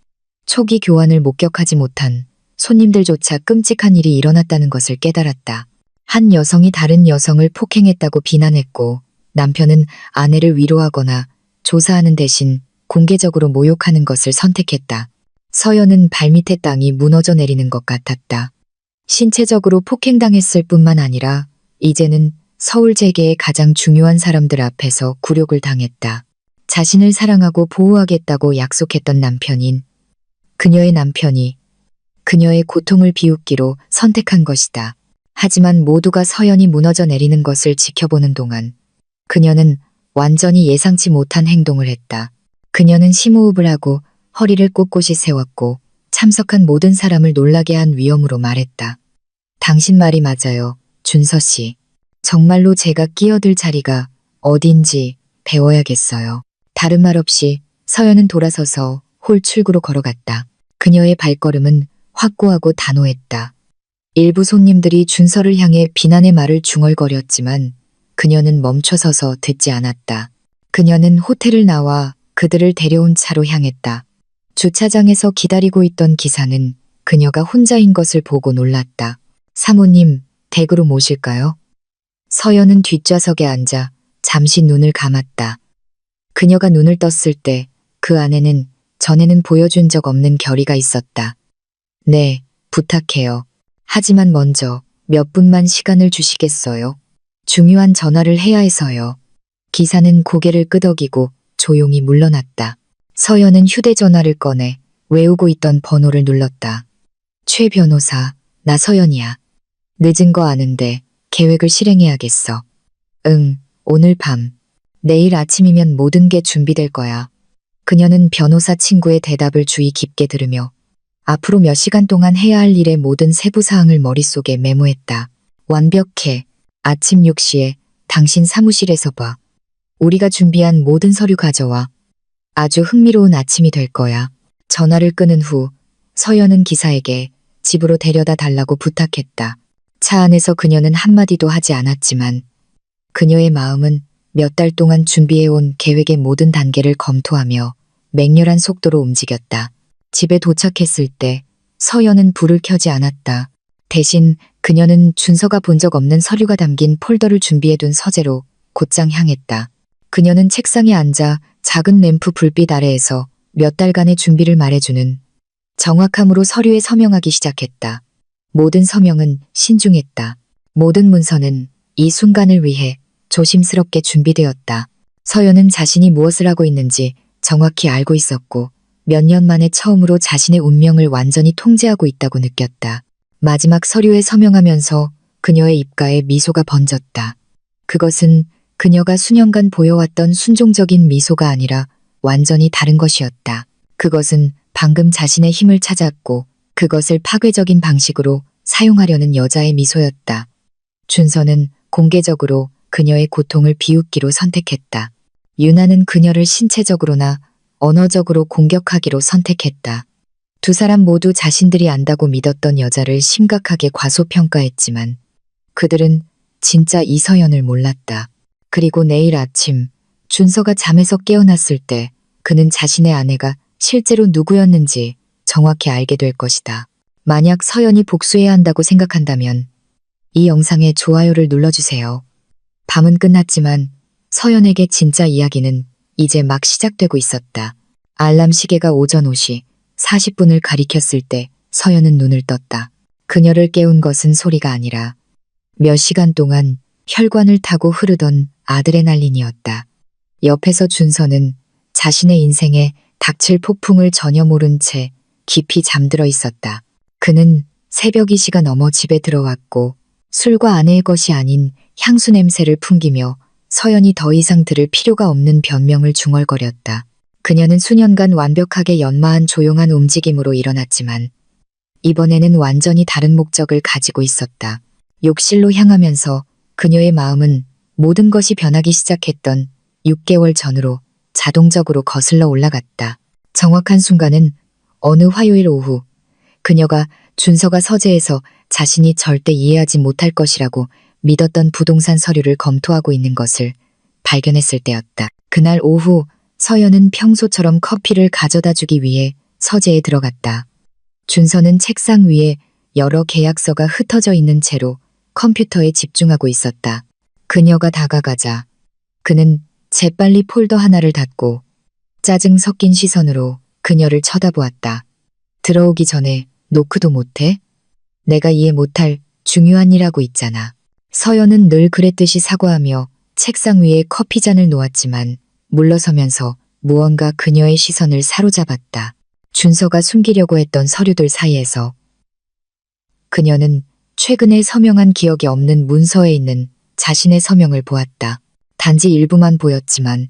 초기 교환을 목격하지 못한 손님들조차 끔찍한 일이 일어났다는 것을 깨달았다. 한 여성이 다른 여성을 폭행했다고 비난했고 남편은 아내를 위로하거나 조사하는 대신 공개적으로 모욕하는 것을 선택했다. 서연은 발밑에 땅이 무너져 내리는 것 같았다. 신체적으로 폭행당했을 뿐만 아니라 이제는 서울 재계의 가장 중요한 사람들 앞에서 굴욕을 당했다. 자신을 사랑하고 보호하겠다고 약속했던 남편인 그녀의 남편이 그녀의 고통을 비웃기로 선택한 것이다. 하지만 모두가 서연이 무너져 내리는 것을 지켜보는 동안 그녀는 완전히 예상치 못한 행동을 했다. 그녀는 심호흡을 하고 허리를 꼿꼿이 세웠고 참석한 모든 사람을 놀라게 한 위엄으로 말했다. 당신 말이 맞아요, 준서 씨. 정말로 제가 끼어들 자리가 어딘지 배워야겠어요. 다른 말 없이 서연은 돌아서서 홀 출구로 걸어갔다. 그녀의 발걸음은 확고하고 단호했다. 일부 손님들이 준서를 향해 비난의 말을 중얼거렸지만 그녀는 멈춰서서 듣지 않았다. 그녀는 호텔을 나와 그들을 데려온 차로 향했다. 주차장에서 기다리고 있던 기사는 그녀가 혼자인 것을 보고 놀랐다. 사모님, 댁으로 모실까요? 서연은 뒷좌석에 앉아 잠시 눈을 감았다. 그녀가 눈을 떴을 때 그 안에는 전에는 보여준 적 없는 결의가 있었다. 네, 부탁해요. 하지만 먼저 몇 분만 시간을 주시겠어요? 중요한 전화를 해야 해서요. 기사는 고개를 끄덕이고 조용히 물러났다. 서연은 휴대전화를 꺼내 외우고 있던 번호를 눌렀다. 최 변호사, 나 서연이야. 늦은 거 아는데 계획을 실행해야겠어. 응, 오늘 밤. 내일 아침이면 모든 게 준비될 거야. 그녀는 변호사 친구의 대답을 주의 깊게 들으며 앞으로 몇 시간 동안 해야 할 일의 모든 세부사항을 머릿속에 메모했다. 완벽해. 아침 6시에 당신 사무실에서 봐. 우리가 준비한 모든 서류 가져와. 아주 흥미로운 아침이 될 거야. 전화를 끊은 후 서연은 기사에게 집으로 데려다 달라고 부탁했다. 차 안에서 그녀는 한마디도 하지 않았지만 그녀의 마음은 몇 달 동안 준비해온 계획의 모든 단계를 검토하며 맹렬한 속도로 움직였다. 집에 도착했을 때 서연은 불을 켜지 않았다. 대신 그녀는 준서가 본 적 없는 서류가 담긴 폴더를 준비해둔 서재로 곧장 향했다. 그녀는 책상에 앉아 작은 램프 불빛 아래에서 몇 달간의 준비를 말해주는 정확함으로 서류에 서명하기 시작했다. 모든 서명은 신중했다. 모든 문서는 이 순간을 위해 조심스럽게 준비되었다. 서연은 자신이 무엇을 하고 있는지 정확히 알고 있었고 몇 년 만에 처음으로 자신의 운명을 완전히 통제하고 있다고 느꼈다. 마지막 서류에 서명하면서 그녀의 입가에 미소가 번졌다. 그것은 그녀가 수년간 보여왔던 순종적인 미소가 아니라 완전히 다른 것이었다. 그것은 방금 자신의 힘을 찾았고 그것을 파괴적인 방식으로 사용하려는 여자의 미소였다. 준서는 공개적으로 그녀의 고통을 비웃기로 선택했다. 유나는 그녀를 신체적으로나 언어적으로 공격하기로 선택했다. 두 사람 모두 자신들이 안다고 믿었던 여자를 심각하게 과소평가했지만 그들은 진짜 이서연을 몰랐다. 그리고 내일 아침 준서가 잠에서 깨어났을 때 그는 자신의 아내가 실제로 누구였는지 정확히 알게 될 것이다. 만약 서연이 복수해야 한다고 생각한다면 이 영상에 좋아요를 눌러주세요. 밤은 끝났지만 서연에게 진짜 이야기는 이제 막 시작되고 있었다. 알람 시계가 오전 5시 40분을 가리켰을 때 서연은 눈을 떴다. 그녀를 깨운 것은 소리가 아니라 몇 시간 동안 혈관을 타고 흐르던 아드레날린이었다. 옆에서 준서는 자신의 인생에 닥칠 폭풍을 전혀 모른 채 깊이 잠들어 있었다. 그는 새벽 2시가 넘어 집에 들어왔고 술과 아내의 것이 아닌 향수 냄새를 풍기며 서연이 더 이상 들을 필요가 없는 변명을 중얼거렸다. 그녀는 수년간 완벽하게 연마한 조용한 움직임으로 일어났지만 이번에는 완전히 다른 목적을 가지고 있었다. 욕실로 향하면서 그녀의 마음은 모든 것이 변하기 시작했던 6개월 전으로 자동적으로 거슬러 올라갔다. 정확한 순간은 어느 화요일 오후 그녀가 준서가 서재에서 자신이 절대 이해하지 못할 것이라고 믿었던 부동산 서류를 검토하고 있는 것을 발견했을 때였다. 그날 오후 서연은 평소처럼 커피를 가져다 주기 위해 서재에 들어갔다. 준서는 책상 위에 여러 계약서가 흩어져 있는 채로 컴퓨터에 집중하고 있었다. 그녀가 다가가자 그는 재빨리 폴더 하나를 닫고 짜증 섞인 시선으로 그녀를 쳐다보았다. 들어오기 전에 노크도 못해? 내가 이해 못할 중요한 일하고 있잖아. 서연은 늘 그랬듯이 사과하며 책상 위에 커피잔을 놓았지만 물러서면서 무언가 그녀의 시선을 사로잡았다. 준서가 숨기려고 했던 서류들 사이에서 그녀는 최근에 서명한 기억이 없는 문서에 있는 자신의 서명을 보았다. 단지 일부만 보였지만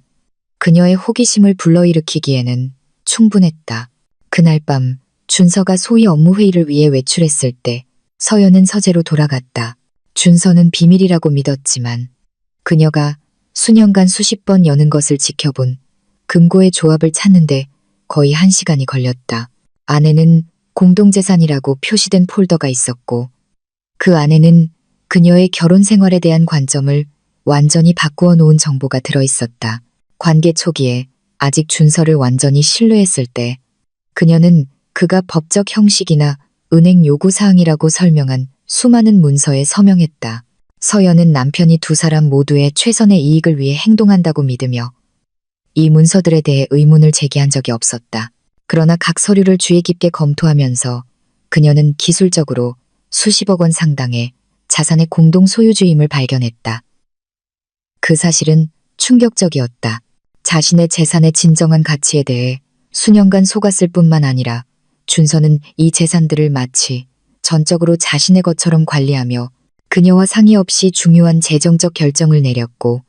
그녀의 호기심을 불러일으키기에는 충분했다. 그날 밤 준서가 소위 업무회의를 위해 외출했을 때 서연은 서재로 돌아갔다. 준서는 비밀이라고 믿었지만 그녀가 수년간 수십 번 여는 것을 지켜본 금고의 조합을 찾는데 거의 1시간이 걸렸다. 안에는 공동재산이라고 표시된 폴더가 있었고 그 안에는 그녀의 결혼 생활에 대한 관점을 완전히 바꾸어 놓은 정보가 들어있었다. 관계 초기에 아직 준서를 완전히 신뢰했을 때 그녀는 그가 법적 형식이나 은행 요구사항이라고 설명한 수많은 문서에 서명했다. 서연은 남편이 두 사람 모두의 최선의 이익을 위해 행동한다고 믿으며 이 문서들에 대해 의문을 제기한 적이 없었다. 그러나 각 서류를 주의 깊게 검토하면서 그녀는 기술적으로 수십억 원 상당의 자산의 공동 소유주임을 발견했다. 그 사실은 충격적이었다. 자신의 재산의 진정한 가치에 대해 수년간 속았을 뿐만 아니라 준서는 이 재산들을 마치 전적으로 자신의 것처럼 관리하며 그녀와 상의 없이 중요한 재정적 결정을 내렸고,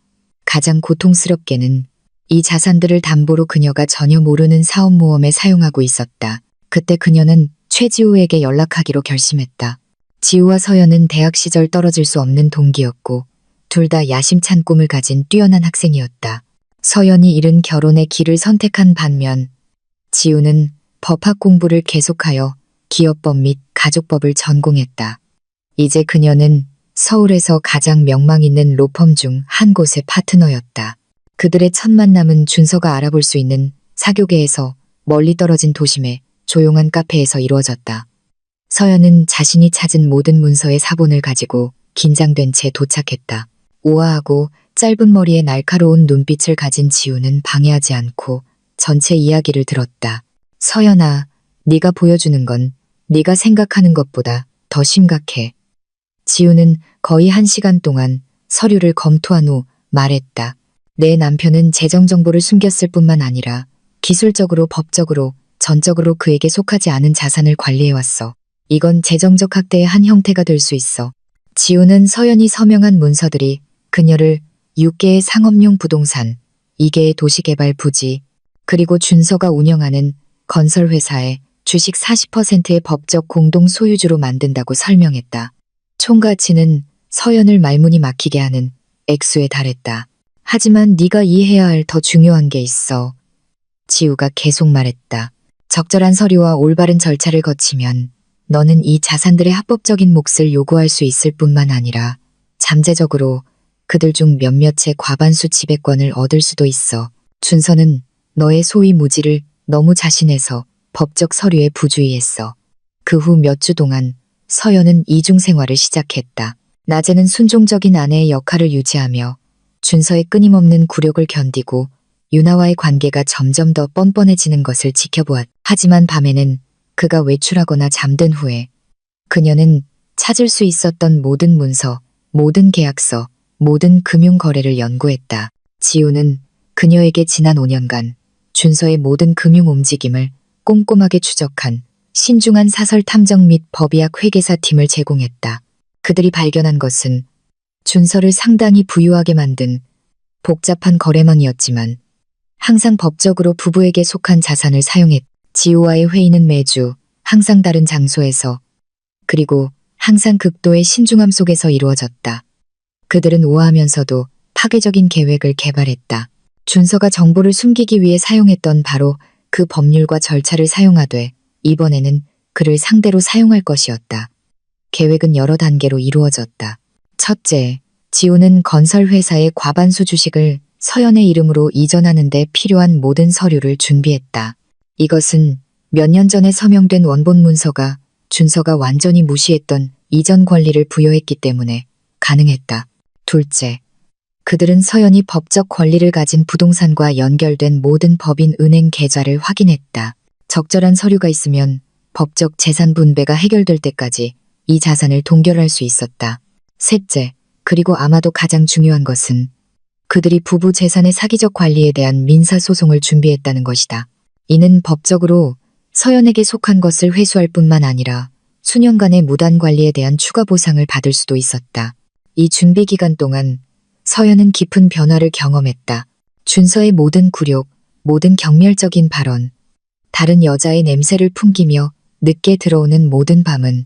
가장 고통스럽게는 이 자산들을 담보로 그녀가 전혀 모르는 사업모험에 사용하고 있었다. 그때 그녀는 최지우에게 연락하기로 결심했다. 지우와 서연은 대학 시절 떨어질 수 없는 동기였고 둘 다 야심찬 꿈을 가진 뛰어난 학생이었다. 서연이 이른 결혼의 길을 선택한 반면 지우는 법학 공부를 계속하여 기업법 및 가족법을 전공했다. 이제 그녀는 서울에서 가장 명망 있는 로펌 중 한 곳의 파트너였다. 그들의 첫 만남은 준서가 알아볼 수 있는 사교계에서 멀리 떨어진 도심의 조용한 카페에서 이루어졌다. 서연은 자신이 찾은 모든 문서의 사본을 가지고 긴장된 채 도착했다. 우아하고 짧은 머리에 날카로운 눈빛을 가진 지우는 방해하지 않고 전체 이야기를 들었다. 서연아, 네가 보여주는 건 네가 생각하는 것보다 더 심각해. 지우는 거의 1시간 동안 서류를 검토한 후 말했다. 내 남편은 재정 정보를 숨겼을 뿐만 아니라 기술적으로, 법적으로, 전적으로 그에게 속하지 않은 자산을 관리해왔어. 이건 재정적 학대의 한 형태가 될 수 있어. 지우는 서연이 서명한 문서들이 그녀를 6개의 상업용 부동산, 2개의 도시개발 부지, 그리고 준서가 운영하는 건설회사의 주식 40%의 법적 공동 소유주로 만든다고 설명했다. 총 가치는 서연을 말문이 막히게 하는 액수에 달했다. 하지만 네가 이해해야 할 더 중요한 게 있어. 지우가 계속 말했다. 적절한 서류와 올바른 절차를 거치면 너는 이 자산들의 합법적인 몫을 요구할 수 있을 뿐만 아니라 잠재적으로 그들 중 몇몇의 과반수 지배권을 얻을 수도 있어. 준서는 너의 소위 무지를 너무 자신해서 법적 서류에 부주의했어. 그 후 몇 주 동안 서연은 이중 생활을 시작했다. 낮에는 순종적인 아내의 역할을 유지하며 준서의 끊임없는 굴욕을 견디고 유나와의 관계가 점점 더 뻔뻔해지는 것을 지켜보았다. 하지만 밤에는 그가 외출하거나 잠든 후에 그녀는 찾을 수 있었던 모든 문서, 모든 계약서, 모든 금융 거래를 연구했다. 지우는 그녀에게 지난 5년간 준서의 모든 금융 움직임을 꼼꼼하게 추적한 신중한 사설 탐정 및 법의학 회계사 팀을 제공했다. 그들이 발견한 것은 준서를 상당히 부유하게 만든 복잡한 거래망이었지만 항상 법적으로 부부에게 속한 자산을 사용했다. 지우와의 회의는 매주 항상 다른 장소에서 그리고 항상 극도의 신중함 속에서 이루어졌다. 그들은 우아하면서도 파괴적인 계획을 개발했다. 준서가 정보를 숨기기 위해 사용했던 바로 그 법률과 절차를 사용하되 이번에는 그를 상대로 사용할 것이었다. 계획은 여러 단계로 이루어졌다. 첫째, 지우는 건설회사의 과반수 주식을 서연의 이름으로 이전하는 데 필요한 모든 서류를 준비했다. 이것은 몇 년 전에 서명된 원본 문서가 준서가 완전히 무시했던 이전 권리를 부여했기 때문에 가능했다. 둘째, 그들은 서연이 법적 권리를 가진 부동산과 연결된 모든 법인 은행 계좌를 확인했다. 적절한 서류가 있으면 법적 재산 분배가 해결될 때까지 이 자산을 동결할 수 있었다. 셋째, 그리고 아마도 가장 중요한 것은 그들이 부부 재산의 사기적 관리에 대한 민사소송을 준비했다는 것이다. 이는 법적으로 서연에게 속한 것을 회수할 뿐만 아니라 수년간의 무단 관리에 대한 추가 보상을 받을 수도 있었다. 이 준비 기간 동안 서연은 깊은 변화를 경험했다. 준서의 모든 굴욕, 모든 경멸적인 발언, 다른 여자의 냄새를 풍기며 늦게 들어오는 모든 밤은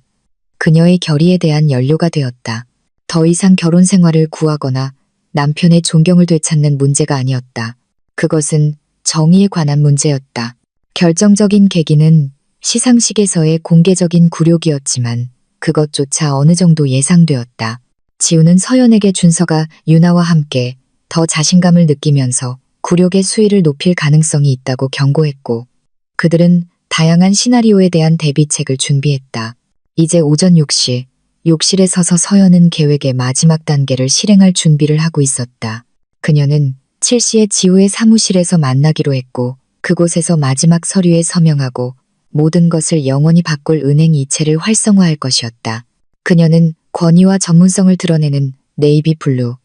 그녀의 결의에 대한 연료가 되었다. 더 이상 결혼 생활을 구하거나 남편의 존경을 되찾는 문제가 아니었다. 그것은 정의에 관한 문제였다. 결정적인 계기는 시상식에서의 공개적인 굴욕이었지만 그것조차 어느 정도 예상되었다. 지우는 서연에게 준서가 유나와 함께 더 자신감을 느끼면서 굴욕의 수위를 높일 가능성이 있다고 경고했고 그들은 다양한 시나리오에 대한 대비책을 준비했다. 이제 오전 6시, 욕실에 서서 서연은 계획의 마지막 단계를 실행할 준비를 하고 있었다. 그녀는 7시에 지우의 사무실에서 만나기로 했고 그곳에서 마지막 서류에 서명하고 모든 것을 영원히 바꿀 은행 이체를 활성화할 것이었다. 그녀는 권위와 전문성을 드러내는 네이비 블루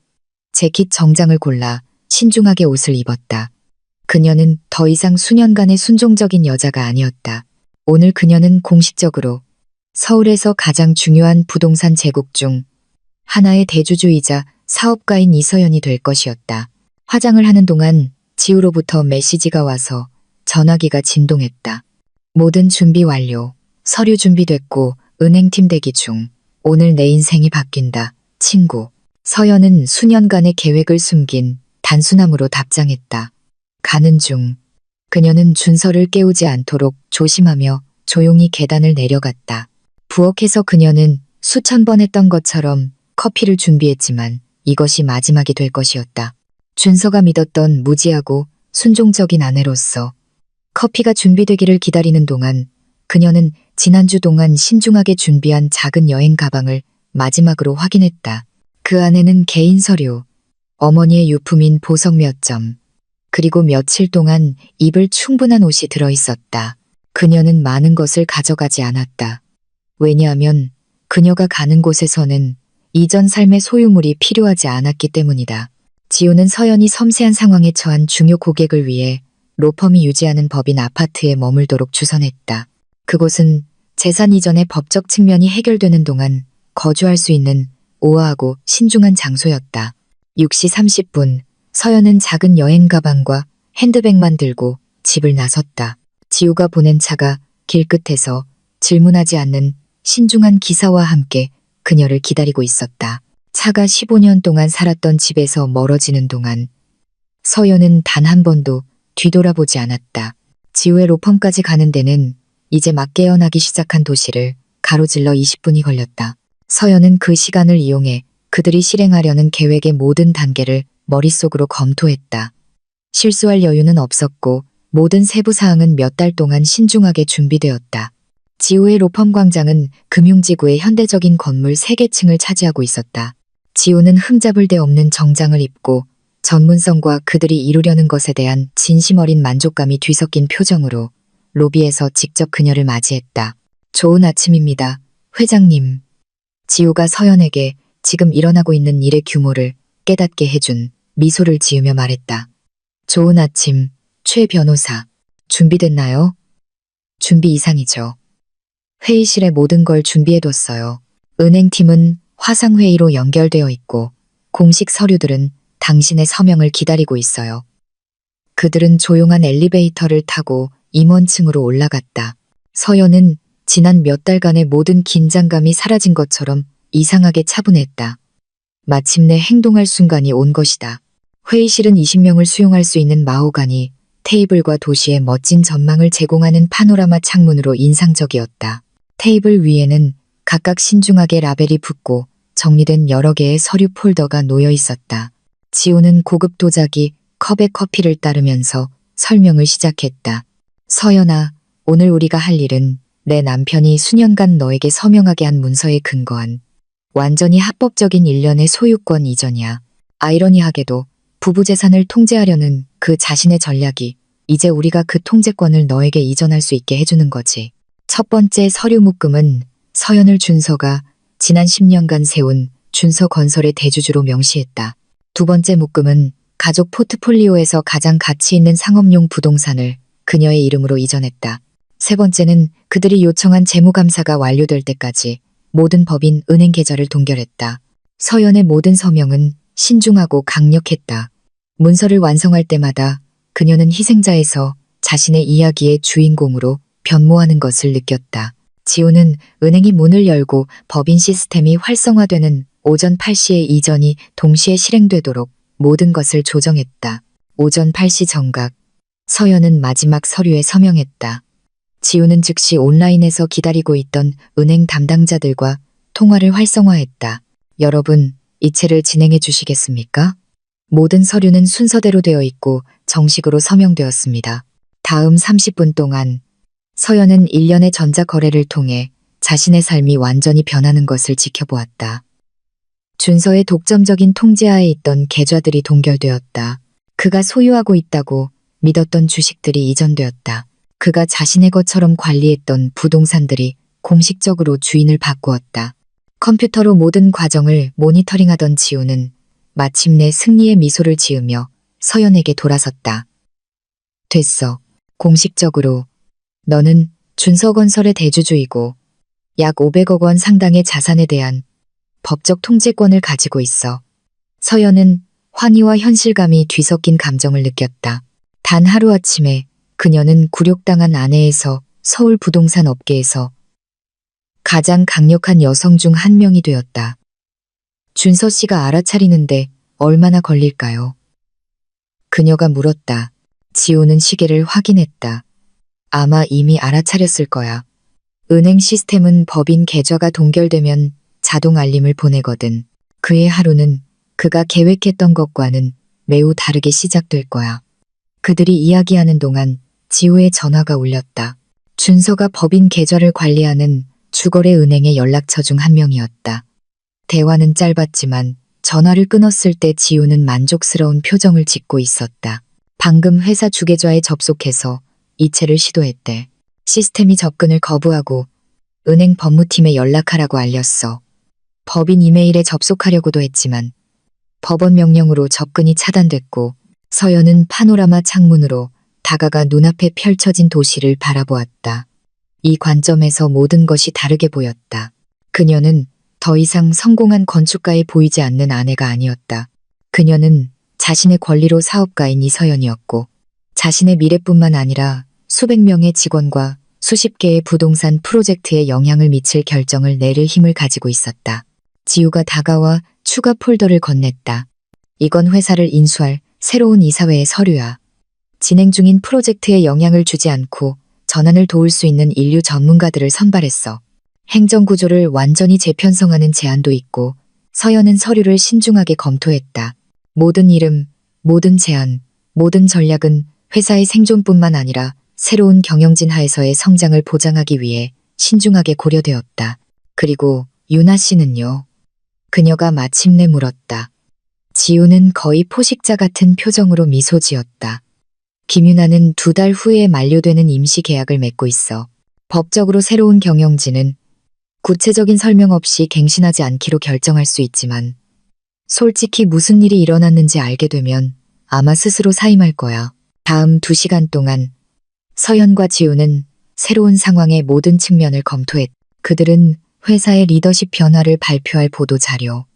재킷 정장을 골라 신중하게 옷을 입었다. 그녀는 더 이상 수년간의 순종적인 여자가 아니었다. 오늘 그녀는 공식적으로 서울에서 가장 중요한 부동산 제국 중 하나의 대주주이자 사업가인 이서연이 될 것이었다. 화장을 하는 동안 지우로부터 메시지가 와서 전화기가 진동했다. 모든 준비 완료. 서류 준비됐고 은행팀 대기 중. 오늘 내 인생이 바뀐다. 친구. 서연은 수년간의 계획을 숨긴 단순함으로 답장했다. 가는 중. 그녀는 준서를 깨우지 않도록 조심하며 조용히 계단을 내려갔다. 부엌에서 그녀는 수천 번 했던 것처럼 커피를 준비했지만 이것이 마지막이 될 것이었다. 준서가 믿었던 무지하고 순종적인 아내로서 커피가 준비되기를 기다리는 동안 그녀는 지난주 동안 신중하게 준비한 작은 여행 가방을 마지막으로 확인했다. 그 안에는 개인 서류, 어머니의 유품인 보석 몇 점, 그리고 며칠 동안 입을 충분한 옷이 들어있었다. 그녀는 많은 것을 가져가지 않았다. 왜냐하면 그녀가 가는 곳에서는 이전 삶의 소유물이 필요하지 않았기 때문이다. 지우는 서연이 섬세한 상황에 처한 중요 고객을 위해 로펌이 유지하는 법인 아파트에 머물도록 주선했다. 그곳은 재산 이전의 법적 측면이 해결되는 동안 거주할 수 있는 우아하고 신중한 장소였다. 6시 30분 서연은 작은 여행 가방과 핸드백만 들고 집을 나섰다. 지우가 보낸 차가 길끝에서 질문하지 않는 신중한 기사와 함께 그녀를 기다리고 있었다. 차가 15년 동안 살았던 집에서 멀어지는 동안 서연은 단 한 번도 뒤돌아보지 않았다. 지우의 로펌까지 가는 데는 이제 막 깨어나기 시작한 도시를 가로질러 20분이 걸렸다. 서연은 그 시간을 이용해 그들이 실행하려는 계획의 모든 단계를 머릿속으로 검토했다. 실수할 여유는 없었고 모든 세부 사항은 몇 달 동안 신중하게 준비되었다. 지우의 로펌 광장은 금융지구의 현대적인 건물 3개층을 차지하고 있었다. 지우는 흠잡을 데 없는 정장을 입고 전문성과 그들이 이루려는 것에 대한 진심 어린 만족감이 뒤섞인 표정으로 로비에서 직접 그녀를 맞이했다. 좋은 아침입니다, 회장님. 지우가 서연에게 지금 일어나고 있는 일의 규모를 깨닫게 해준 미소를 지으며 말했다. 좋은 아침, 최 변호사. 준비됐나요? 준비 이상이죠. 회의실에 모든 걸 준비해뒀어요. 은행팀은 화상회의로 연결되어 있고 공식 서류들은 당신의 서명을 기다리고 있어요. 그들은 조용한 엘리베이터를 타고 임원층으로 올라갔다. 서연은 지난 몇 달간의 모든 긴장감이 사라진 것처럼 이상하게 차분했다. 마침내 행동할 순간이 온 것이다. 회의실은 20명을 수용할 수 있는 마호가니 테이블과 도시의 멋진 전망을 제공하는 파노라마 창문으로 인상적이었다. 테이블 위에는 각각 신중하게 라벨이 붙고 정리된 여러 개의 서류 폴더가 놓여 있었다. 지우는 고급 도자기 컵에 커피를 따르면서 설명을 시작했다. 서연아, 오늘 우리가 할 일은 내 남편이 수년간 너에게 서명하게 한 문서에 근거한 완전히 합법적인 일련의 소유권 이전이야. 아이러니하게도 부부 재산을 통제하려는 그 자신의 전략이 이제 우리가 그 통제권을 너에게 이전할 수 있게 해주는 거지. 첫 번째 서류 묶음은 서연을 준서가 지난 10년간 세운 준서건설의 대주주로 명시했다. 두 번째 묶음은 가족 포트폴리오에서 가장 가치 있는 상업용 부동산을 그녀의 이름으로 이전했다. 세 번째는 그들이 요청한 재무감사가 완료될 때까지 모든 법인 은행 계좌를 동결했다. 서연의 모든 서명은 신중하고 강력했다. 문서를 완성할 때마다 그녀는 희생자에서 자신의 이야기의 주인공으로 변모하는 것을 느꼈다. 지우는 은행이 문을 열고 법인 시스템이 활성화되는 오전 8시에 이전이 동시에 실행되도록 모든 것을 조정했다. 오전 8시 정각, 서연은 마지막 서류에 서명했다. 지우는 즉시 온라인에서 기다리고 있던 은행 담당자들과 통화를 활성화했다. 여러분, 이체를 진행해 주시겠습니까? 모든 서류는 순서대로 되어 있고 정식으로 서명되었습니다. 다음 30분 동안 서연은 일련의 전자거래를 통해 자신의 삶이 완전히 변하는 것을 지켜보았다. 준서의 독점적인 통제하에 있던 계좌들이 동결되었다. 그가 소유하고 있다고 믿었던 주식들이 이전되었다. 그가 자신의 것처럼 관리했던 부동산들이 공식적으로 주인을 바꾸었다. 컴퓨터로 모든 과정을 모니터링하던 지우는 마침내 승리의 미소를 지으며 서연에게 돌아섰다. 됐어. 공식적으로 너는 준서건설의 대주주이고 약 500억 원 상당의 자산에 대한 법적 통제권을 가지고 있어. 서연은 환희와 현실감이 뒤섞인 감정을 느꼈다. 단 하루아침에 그녀는 굴욕당한 아내에서 서울 부동산 업계에서 가장 강력한 여성 중 한 명이 되었다. 준서 씨가 알아차리는데 얼마나 걸릴까요? 그녀가 물었다. 지우는 시계를 확인했다. 아마 이미 알아차렸을 거야. 은행 시스템은 법인 계좌가 동결되면 자동 알림을 보내거든. 그의 하루는 그가 계획했던 것과는 매우 다르게 시작될 거야. 그들이 이야기하는 동안 지우의 전화가 울렸다. 준서가 법인 계좌를 관리하는 주거래 은행의 연락처 중 한 명이었다. 대화는 짧았지만 전화를 끊었을 때 지우는 만족스러운 표정을 짓고 있었다. 방금 회사 주계좌에 접속해서 이체를 시도했대. 시스템이 접근을 거부하고 은행 법무팀에 연락하라고 알렸어. 법인 이메일에 접속하려고도 했지만 법원 명령으로 접근이 차단됐고 서연은 파노라마 창문으로 다가가 눈앞에 펼쳐진 도시를 바라보았다. 이 관점에서 모든 것이 다르게 보였다. 그녀는 더 이상 성공한 건축가에 보이지 않는 아내가 아니었다. 그녀는 자신의 권리로 사업가인 이서연이었고 자신의 미래뿐만 아니라 수백 명의 직원과 수십 개의 부동산 프로젝트에 영향을 미칠 결정을 내릴 힘을 가지고 있었다. 지우가 다가와 추가 폴더를 건넸다. 이건 회사를 인수할 새로운 이사회의 서류야. 진행 중인 프로젝트에 영향을 주지 않고 전환을 도울 수 있는 인류 전문가들을 선발했어. 행정구조를 완전히 재편성하는 제안도 있고 서연은 서류를 신중하게 검토했다. 모든 이름, 모든 제안, 모든 전략은 회사의 생존뿐만 아니라 새로운 경영진 하에서의 성장을 보장하기 위해 신중하게 고려되었다. 그리고 유나 씨는요? 그녀가 마침내 물었다. 지우는 거의 포식자 같은 표정으로 미소 지었다. 김유나는 2달 후에 만료되는 임시 계약을 맺고 있어. 법적으로 새로운 경영진은 구체적인 설명 없이 갱신하지 않기로 결정할 수 있지만 솔직히 무슨 일이 일어났는지 알게 되면 아마 스스로 사임할 거야. 다음 2시간 동안 서연과 지우는 새로운 상황의 모든 측면을 검토했다. 그들은 회사의 리더십 변화를 발표할 보도자료,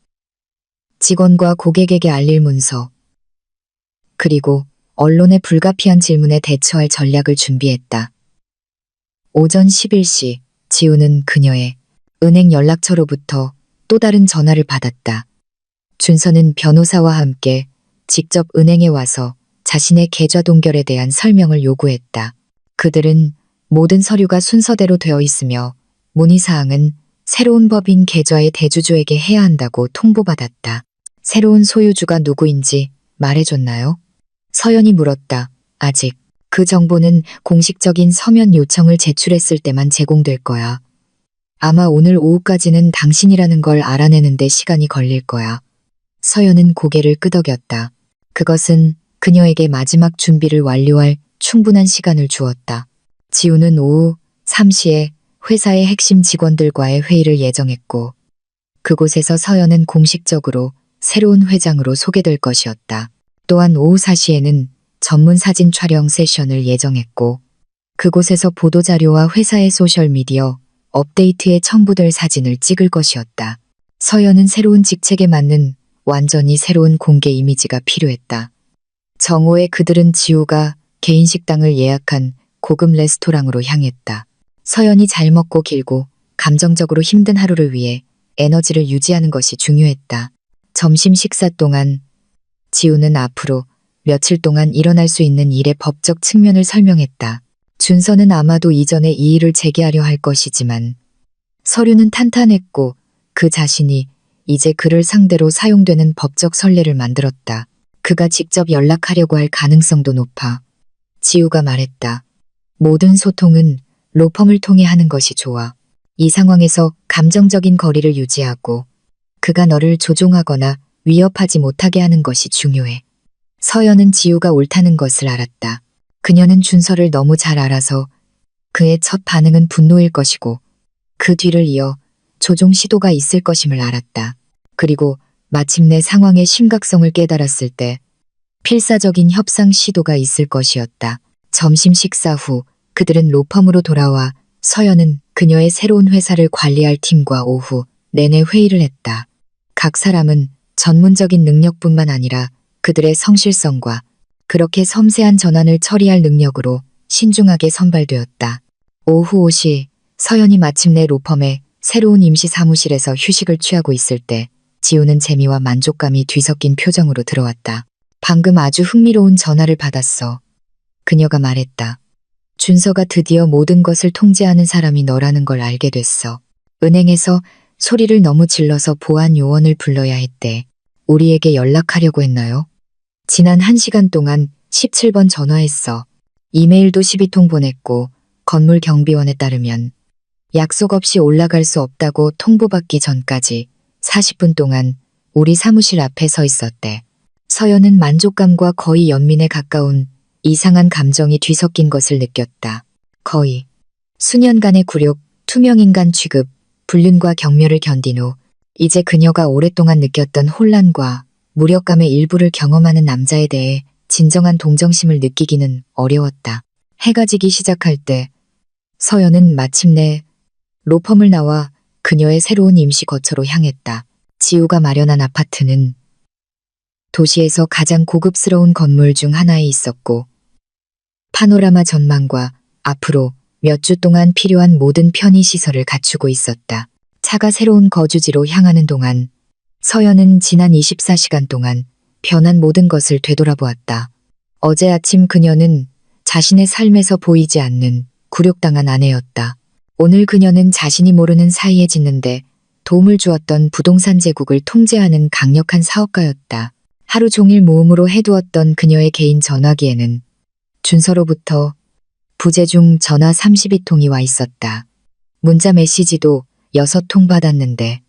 직원과 고객에게 알릴 문서, 그리고 언론의 불가피한 질문에 대처할 전략을 준비했다. 오전 11시 지우는 그녀의 은행 연락처로부터 또 다른 전화를 받았다. 준서는 변호사와 함께 직접 은행에 와서 자신의 계좌 동결에 대한 설명을 요구했다. 그들은 모든 서류가 순서대로 되어 있으며 문의사항은 새로운 법인 계좌의 대주주에게 해야 한다고 통보받았다. 새로운 소유주가 누구인지 말해줬나요? 서연이 물었다. 아직. 그 정보는 공식적인 서면 요청을 제출했을 때만 제공될 거야. 아마 오늘 오후까지는 당신이라는 걸 알아내는데 시간이 걸릴 거야. 서연은 고개를 끄덕였다. 그것은 그녀에게 마지막 준비를 완료할 충분한 시간을 주었다. 지우는 오후 3시에 회사의 핵심 직원들과의 회의를 예정했고 그곳에서 서연은 공식적으로 새로운 회장으로 소개될 것이었다. 또한 오후 4시에는 전문 사진 촬영 세션을 예정했고 그곳에서 보도자료와 회사의 소셜미디어 업데이트에 첨부될 사진을 찍을 것이었다. 서연은 새로운 직책에 맞는 완전히 새로운 공개 이미지가 필요했다. 정오에 그들은 지우가 개인 식당을 예약한 고급 레스토랑으로 향했다. 서연이 잘 먹고 길고 감정적으로 힘든 하루를 위해 에너지를 유지하는 것이 중요했다. 점심 식사 동안 지우는 앞으로 며칠 동안 일어날 수 있는 일의 법적 측면을 설명했다. 준서는 아마도 이전에 이 일을 재개하려 할 것이지만 서류는 탄탄했고 그 자신이 이제 그를 상대로 사용되는 법적 선례를 만들었다. 그가 직접 연락하려고 할 가능성도 높아. 지우가 말했다. 모든 소통은 로펌을 통해 하는 것이 좋아. 이 상황에서 감정적인 거리를 유지하고 그가 너를 조종하거나 위협하지 못하게 하는 것이 중요해. 서연은 지우가 옳다는 것을 알았다. 그녀는 준서를 너무 잘 알아서 그의 첫 반응은 분노일 것이고 그 뒤를 이어 조종 시도가 있을 것임을 알았다. 그리고 마침내 상황의 심각성을 깨달았을 때 필사적인 협상 시도가 있을 것이었다. 점심 식사 후 그들은 로펌으로 돌아와 서연은 그녀의 새로운 회사를 관리할 팀과 오후 내내 회의를 했다. 각 사람은 전문적인 능력뿐만 아니라 그들의 성실성과 그렇게 섬세한 전환을 처리할 능력으로 신중하게 선발되었다. 오후 5시 서연이 마침내 로펌의 새로운 임시 사무실에서 휴식을 취하고 있을 때 지우는 재미와 만족감이 뒤섞인 표정으로 들어왔다. 방금 아주 흥미로운 전화를 받았어. 그녀가 말했다. 준서가 드디어 모든 것을 통제하는 사람이 너라는 걸 알게 됐어. 은행에서 소리를 너무 질러서 보안 요원을 불러야 했대. 우리에게 연락하려고 했나요? 지난 1시간 동안 17번 전화했어. 이메일도 12통 보냈고 건물 경비원에 따르면 약속 없이 올라갈 수 없다고 통보받기 전까지 40분 동안 우리 사무실 앞에 서 있었대. 서연은 만족감과 거의 연민에 가까운 이상한 감정이 뒤섞인 것을 느꼈다. 거의 수년간의 굴욕, 투명인간 취급, 불륜과 경멸을 견딘 후 이제 그녀가 오랫동안 느꼈던 혼란과 무력감의 일부를 경험하는 남자에 대해 진정한 동정심을 느끼기는 어려웠다. 해가 지기 시작할 때 서연은 마침내 로펌을 나와 그녀의 새로운 임시 거처로 향했다. 지우가 마련한 아파트는 도시에서 가장 고급스러운 건물 중 하나에 있었고 파노라마 전망과 앞으로 몇 주 동안 필요한 모든 편의시설을 갖추고 있었다. 차가 새로운 거주지로 향하는 동안 서연은 지난 24시간 동안 변한 모든 것을 되돌아보았다. 어제 아침 그녀는 자신의 삶에서 보이지 않는 굴욕당한 아내였다. 오늘 그녀는 자신이 모르는 사이에 짓는데 도움을 주었던 부동산 제국을 통제하는 강력한 사업가였다. 하루 종일 모음으로 해두었던 그녀의 개인 전화기에는 준서로부터 부재중 전화 32통이 와 있었다. 문자 메시지도 6통 받았는데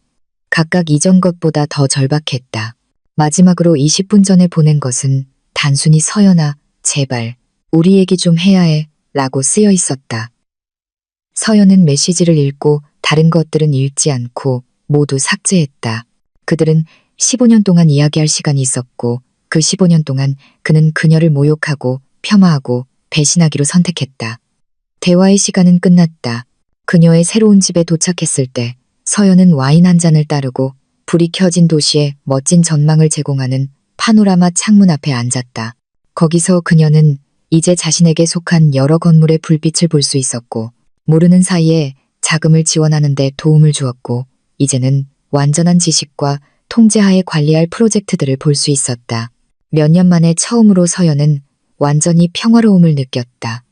각각 이전 것보다 더 절박했다. 마지막으로 20분 전에 보낸 것은 단순히 서연아, 제발 우리 얘기 좀 해야 해 라고 쓰여 있었다. 서연은 메시지를 읽고 다른 것들은 읽지 않고 모두 삭제했다. 그들은 15년 동안 이야기할 시간이 있었고 그 15년 동안 그는 그녀를 모욕하고 폄하하고 배신하기로 선택했다. 대화의 시간은 끝났다. 그녀의 새로운 집에 도착했을 때 서연은 와인 한 잔을 따르고 불이 켜진 도시의 멋진 전망을 제공하는 파노라마 창문 앞에 앉았다. 거기서 그녀는 이제 자신에게 속한 여러 건물의 불빛을 볼 수 있었고 모르는 사이에 자금을 지원하는 데 도움을 주었고 이제는 완전한 지식과 통제하에 관리할 프로젝트들을 볼 수 있었다. 몇 년 만에 처음으로 서연은 완전히 평화로움을 느꼈다.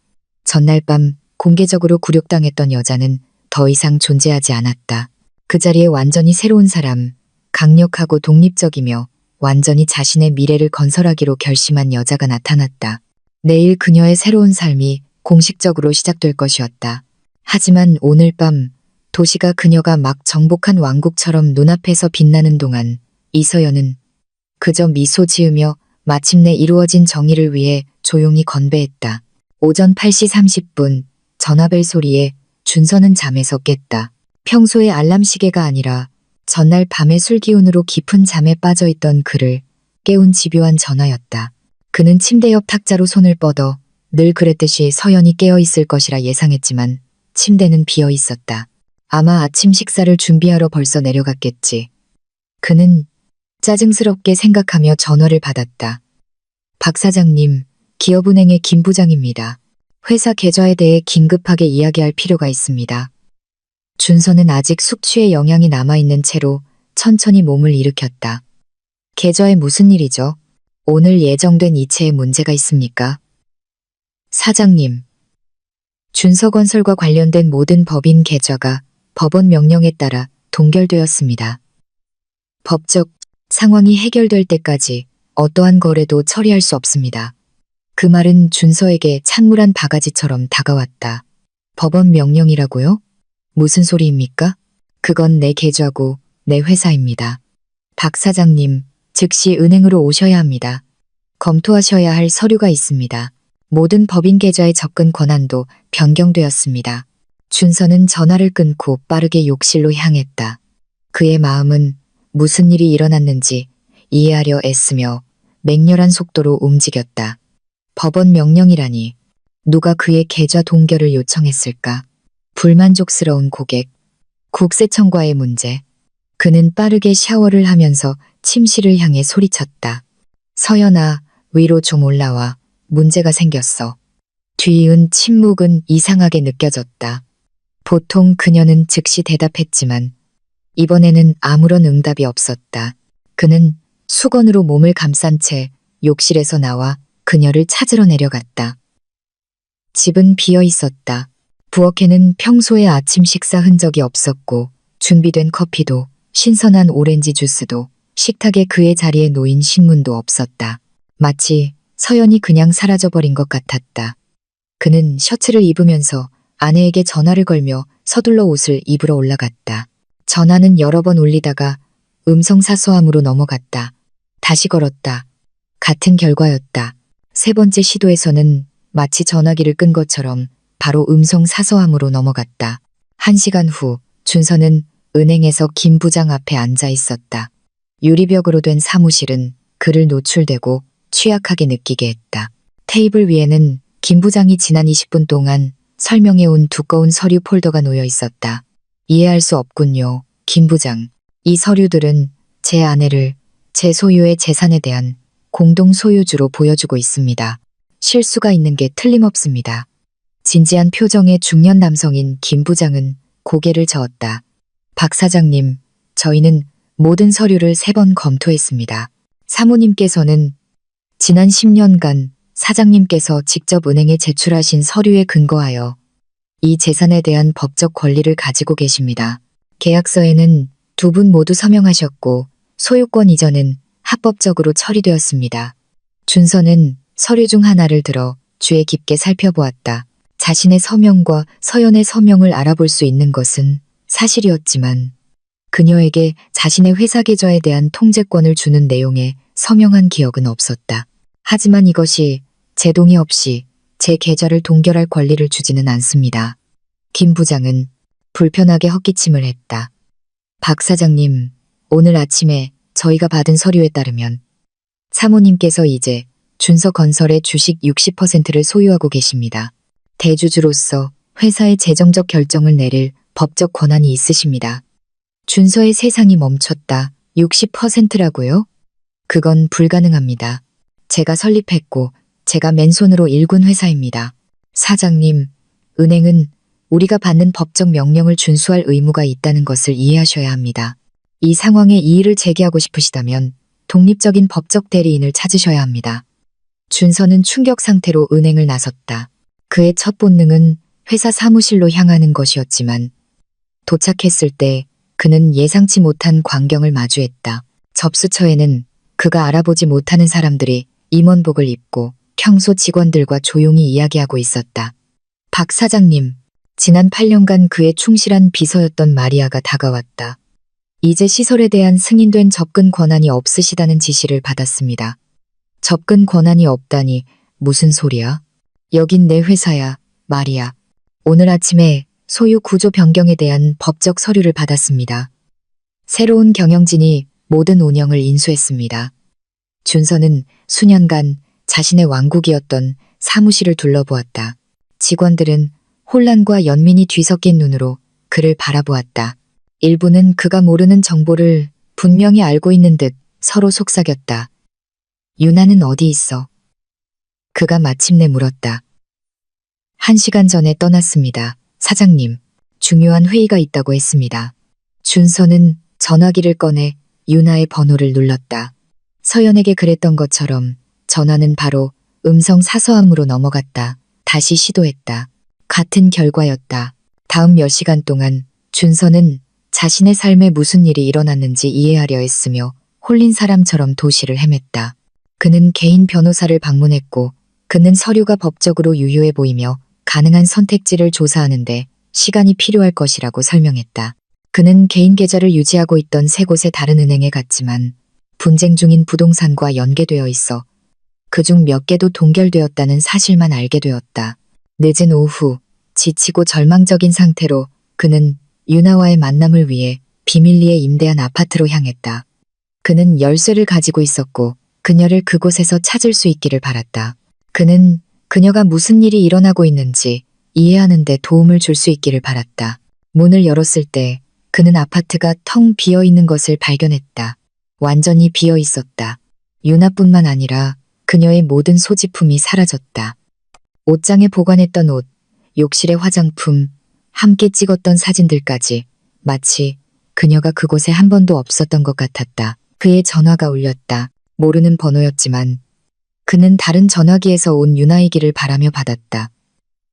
전날 밤 공개적으로 굴욕당했던 여자는 더 이상 존재하지 않았다. 그 자리에 완전히 새로운 사람, 강력하고 독립적이며 완전히 자신의 미래를 건설하기로 결심한 여자가 나타났다. 내일 그녀의 새로운 삶이 공식적으로 시작될 것이었다. 하지만 오늘 밤 도시가 그녀가 막 정복한 왕국처럼 눈앞에서 빛나는 동안 이서연은 그저 미소 지으며 마침내 이루어진 정의를 위해 조용히 건배했다. 오전 8시 30분 전화벨 소리에 준서는 잠에서 깼다. 평소의 알람 시계가 아니라 전날 밤의 술 기운으로 깊은 잠에 빠져있던 그를 깨운 집요한 전화였다. 그는 침대 옆 탁자로 손을 뻗어 늘 그랬듯이 서연이 깨어있을 것이라 예상했지만 침대는 비어 있었다. 아마 아침 식사를 준비하러 벌써 내려갔겠지. 그는 짜증스럽게 생각하며 전화를 받았다. 박 사장님, 기업은행의 김 부장입니다. 회사 계좌에 대해 긴급하게 이야기할 필요가 있습니다. 준서는 아직 숙취의 영향이 남아있는 채로 천천히 몸을 일으켰다. 계좌에 무슨 일이죠? 오늘 예정된 이체에 문제가 있습니까? 사장님, 준서건설과 관련된 모든 법인 계좌가 법원 명령에 따라 동결되었습니다. 법적 상황이 해결될 때까지 어떠한 거래도 처리할 수 없습니다. 그 말은 준서에게 찬물한 바가지처럼 다가왔다. 법원 명령이라고요? 무슨 소리입니까? 그건 내 계좌고 내 회사입니다. 박 사장님, 즉시 은행으로 오셔야 합니다. 검토하셔야 할 서류가 있습니다. 모든 법인 계좌의 접근 권한도 변경되었습니다. 준서는 전화를 끊고 빠르게 욕실로 향했다. 그의 마음은 무슨 일이 일어났는지 이해하려 애쓰며 맹렬한 속도로 움직였다. 법원 명령이라니 누가 그의 계좌 동결을 요청했을까? 불만족스러운 고객, 국세청과의 문제. 그는 빠르게 샤워를 하면서 침실을 향해 소리쳤다. 서연아, 위로 좀 올라와. 문제가 생겼어. 뒤이은 침묵은 이상하게 느껴졌다. 보통 그녀는 즉시 대답했지만 이번에는 아무런 응답이 없었다. 그는 수건으로 몸을 감싼 채 욕실에서 나와 그녀를 찾으러 내려갔다. 집은 비어 있었다. 부엌에는 평소의 아침 식사 흔적이 없었고 준비된 커피도 신선한 오렌지 주스도 식탁에 그의 자리에 놓인 신문도 없었다. 마치 서연이 그냥 사라져버린 것 같았다. 그는 셔츠를 입으면서 아내에게 전화를 걸며 서둘러 옷을 입으러 올라갔다. 전화는 여러 번 울리다가 음성사서함으로 넘어갔다. 다시 걸었다. 같은 결과였다. 세 번째 시도에서는 마치 전화기를 끈 것처럼 바로 음성사서함으로 넘어갔다. 1시간 후 준서는 은행에서 김 부장 앞에 앉아 있었다. 유리벽으로 된 사무실은 그를 노출되고 취약하게 느끼게 했다. 테이블 위에는 김 부장이 지난 20분 동안 설명해온 두꺼운 서류 폴더가 놓여 있었다. 이해할 수 없군요, 김 부장. 이 서류들은 제 아내를 제 소유의 재산에 대한 공동 소유주로 보여주고 있습니다. 실수가 있는 게 틀림없습니다. 진지한 표정의 중년 남성인 김 부장은 고개를 저었다. 박 사장님, 저희는 모든 서류를 3번 검토했습니다. 사모님께서는 지난 10년간 사장님께서 직접 은행에 제출하신 서류에 근거하여 이 재산에 대한 법적 권리를 가지고 계십니다. 계약서에는 두 분 모두 서명하셨고 소유권 이전은 합법적으로 처리되었습니다. 준서는 서류 중 하나를 들어 주의 깊게 살펴보았다. 자신의 서명과 서연의 서명을 알아볼 수 있는 것은 사실이었지만 그녀에게 자신의 회사 계좌에 대한 통제권을 주는 내용에 서명한 기억은 없었다. 하지만 이것이 제 동의 없이 제 계좌를 동결할 권리를 주지는 않습니다. 김 부장은 불편하게 헛기침을 했다. 박 사장님, 오늘 아침에 저희가 받은 서류에 따르면 사모님께서 이제 준서건설의 주식 60%를 소유하고 계십니다. 대주주로서 회사의 재정적 결정을 내릴 법적 권한이 있으십니다. 준서의 세상이 멈췄다. 60%라고요? 그건 불가능합니다. 제가 설립했고 제가 맨손으로 일군 회사입니다. 사장님, 은행은 우리가 받는 법적 명령을 준수할 의무가 있다는 것을 이해하셔야 합니다. 이 상황에 이의를 제기하고 싶으시다면 독립적인 법적 대리인을 찾으셔야 합니다. 준서는 충격 상태로 은행을 나섰다. 그의 첫 본능은 회사 사무실로 향하는 것이었지만 도착했을 때 그는 예상치 못한 광경을 마주했다. 접수처에는 그가 알아보지 못하는 사람들이 임원복을 입고 평소 직원들과 조용히 이야기하고 있었다. 박 사장님, 지난 8년간 그의 충실한 비서였던 마리아가 다가왔다. 이제 시설에 대한 승인된 접근 권한이 없으시다는 지시를 받았습니다. 접근 권한이 없다니 무슨 소리야? 여긴 내 회사야, 마리아. 오늘 아침에 소유 구조 변경에 대한 법적 서류를 받았습니다. 새로운 경영진이 모든 운영을 인수했습니다. 준서는 수년간 자신의 왕국이었던 사무실을 둘러보았다. 직원들은 혼란과 연민이 뒤섞인 눈으로 그를 바라보았다. 일부는 그가 모르는 정보를 분명히 알고 있는 듯 서로 속삭였다. 유나는 어디 있어? 그가 마침내 물었다. 1시간 전에 떠났습니다. 사장님, 중요한 회의가 있다고 했습니다. 준서는 전화기를 꺼내 유나의 번호를 눌렀다. 서연에게 그랬던 것처럼 전화는 바로 음성 사서함으로 넘어갔다. 다시 시도했다. 같은 결과였다. 다음 몇 시간 동안 준서는 자신의 삶에 무슨 일이 일어났는지 이해하려 했으며 홀린 사람처럼 도시를 헤맸다. 그는 개인 변호사를 방문했고 그는 서류가 법적으로 유효해 보이며 가능한 선택지를 조사하는데 시간이 필요할 것이라고 설명했다. 그는 개인 계좌를 유지하고 있던 세 곳의 다른 은행에 갔지만 분쟁 중인 부동산과 연계되어 있어 그중 몇 개도 동결되었다는 사실만 알게 되었다. 늦은 오후, 지치고 절망적인 상태로 그는 유나와의 만남을 위해 비밀리에 임대한 아파트로 향했다. 그는 열쇠를 가지고 있었고 그녀를 그곳에서 찾을 수 있기를 바랐다. 그는 그녀가 무슨 일이 일어나고 있는지 이해하는 데 도움을 줄 수 있기를 바랐다. 문을 열었을 때 그는 아파트가 텅 비어 있는 것을 발견했다. 완전히 비어 있었다. 유나뿐만 아니라 그녀의 모든 소지품이 사라졌다. 옷장에 보관했던 옷, 욕실의 화장품, 함께 찍었던 사진들까지 마치 그녀가 그곳에 한 번도 없었던 것 같았다. 그의 전화가 울렸다. 모르는 번호였지만 그는 다른 전화기에서 온 유나이기를 바라며 받았다.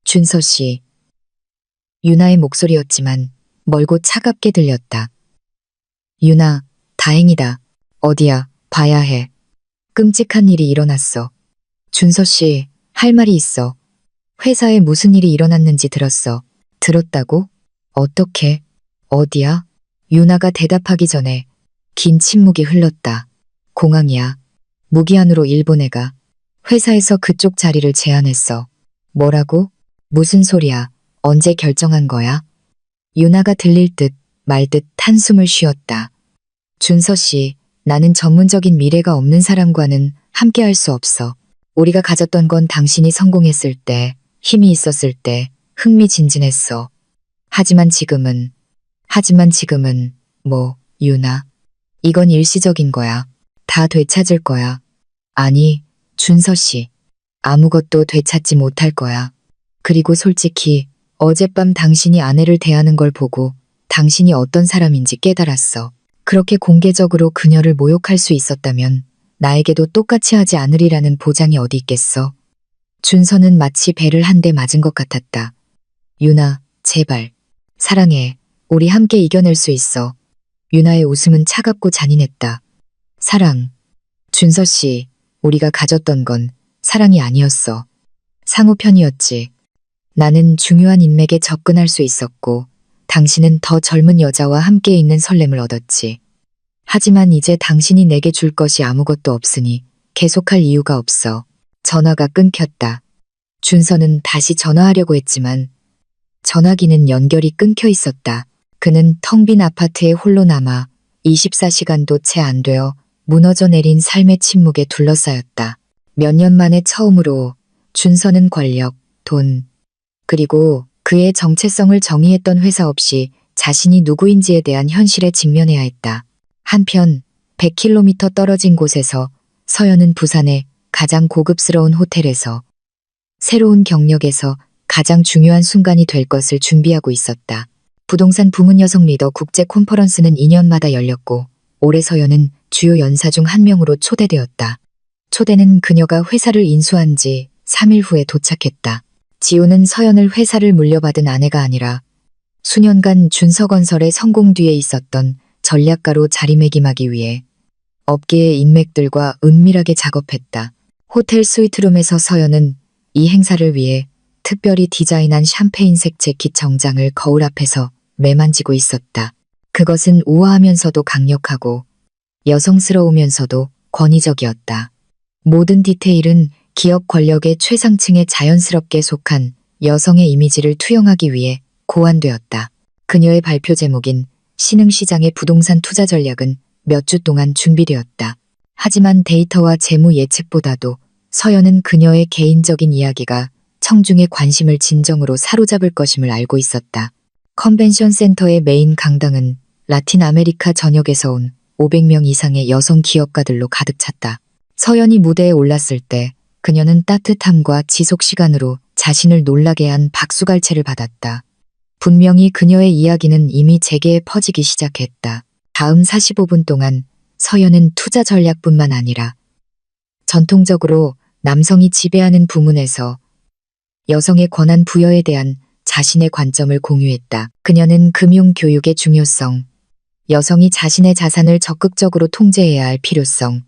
준서 씨. 유나의 목소리였지만 멀고 차갑게 들렸다. 유나, 다행이다. 어디야, 봐야 해. 끔찍한 일이 일어났어. 준서 씨, 할 말이 있어. 회사에 무슨 일이 일어났는지 들었어. 들었다고? 어떻게? 어디야? 유나가 대답하기 전에 긴 침묵이 흘렀다. 공항이야. 무기한으로 일본 애가 회사에서 그쪽 자리를 제안했어. 뭐라고? 무슨 소리야? 언제 결정한 거야? 유나가 들릴 듯 말 듯 한숨을 쉬었다. 준서 씨, 나는 전문적인 미래가 없는 사람과는 함께 할 수 없어. 우리가 가졌던 건 당신이 성공했을 때, 힘이 있었을 때, 흥미진진했어. 하지만 지금은, 유나. 이건 일시적인 거야. 다 되찾을 거야. 아니, 준서 씨. 아무것도 되찾지 못할 거야. 그리고 솔직히 어젯밤 당신이 아내를 대하는 걸 보고 당신이 어떤 사람인지 깨달았어. 그렇게 공개적으로 그녀를 모욕할 수 있었다면 나에게도 똑같이 하지 않으리라는 보장이 어디 있겠어. 준서는 마치 배를 한 대 맞은 것 같았다. 유나, 제발. 사랑해. 우리 함께 이겨낼 수 있어. 유나의 웃음은 차갑고 잔인했다. 사랑. 준서 씨, 우리가 가졌던 건 사랑이 아니었어. 상호편이었지. 나는 중요한 인맥에 접근할 수 있었고 당신은 더 젊은 여자와 함께 있는 설렘을 얻었지. 하지만 이제 당신이 내게 줄 것이 아무것도 없으니 계속할 이유가 없어. 전화가 끊겼다. 준서는 다시 전화하려고 했지만 전화기는 연결이 끊겨 있었다. 그는 텅 빈 아파트에 홀로 남아 24시간도 채 안 되어 무너져 내린 삶의 침묵에 둘러싸였다. 몇 년 만에 처음으로 준서는 권력, 돈, 그리고 그의 정체성을 정의했던 회사 없이 자신이 누구인지에 대한 현실에 직면해야 했다. 한편 100km 떨어진 곳에서 서연은 부산의 가장 고급스러운 호텔에서 새로운 경력에서 가장 중요한 순간이 될 것을 준비하고 있었다. 부동산 부문 여성 리더 국제 콘퍼런스는 2년마다 열렸고 올해 서연은 주요 연사 중 한 명으로 초대되었다. 초대는 그녀가 회사를 인수한 지 3일 후에 도착했다. 지우는 서연을 회사를 물려받은 아내가 아니라 수년간 준서건설의 성공 뒤에 있었던 전략가로 자리매김하기 위해 업계의 인맥들과 은밀하게 작업했다. 호텔 스위트룸에서 서연은 이 행사를 위해 특별히 디자인한 샴페인색 재킷 정장을 거울 앞에서 매만지고 있었다. 그것은 우아하면서도 강력하고 여성스러우면서도 권위적이었다. 모든 디테일은 기업 권력의 최상층에 자연스럽게 속한 여성의 이미지를 투영하기 위해 고안되었다. 그녀의 발표 제목인 신흥시장의 부동산 투자 전략은 몇 주 동안 준비되었다. 하지만 데이터와 재무 예측보다도 서연은 그녀의 개인적인 이야기가 청중의 관심을 진정으로 사로잡을 것임을 알고 있었다. 컨벤션 센터의 메인 강당은 라틴 아메리카 전역에서 온 500명 이상의 여성 기업가들로 가득 찼다. 서연이 무대에 올랐을 때 그녀는 따뜻함과 지속 시간으로 자신을 놀라게 한 박수갈채를 받았다. 분명히 그녀의 이야기는 이미 재계에 퍼지기 시작했다. 다음 45분 동안 서연은 투자 전략뿐만 아니라 전통적으로 남성이 지배하는 부문에서 여성의 권한 부여에 대한 자신의 관점을 공유했다. 그녀는 금융 교육의 중요성, 여성이 자신의 자산을 적극적으로 통제해야 할 필요성,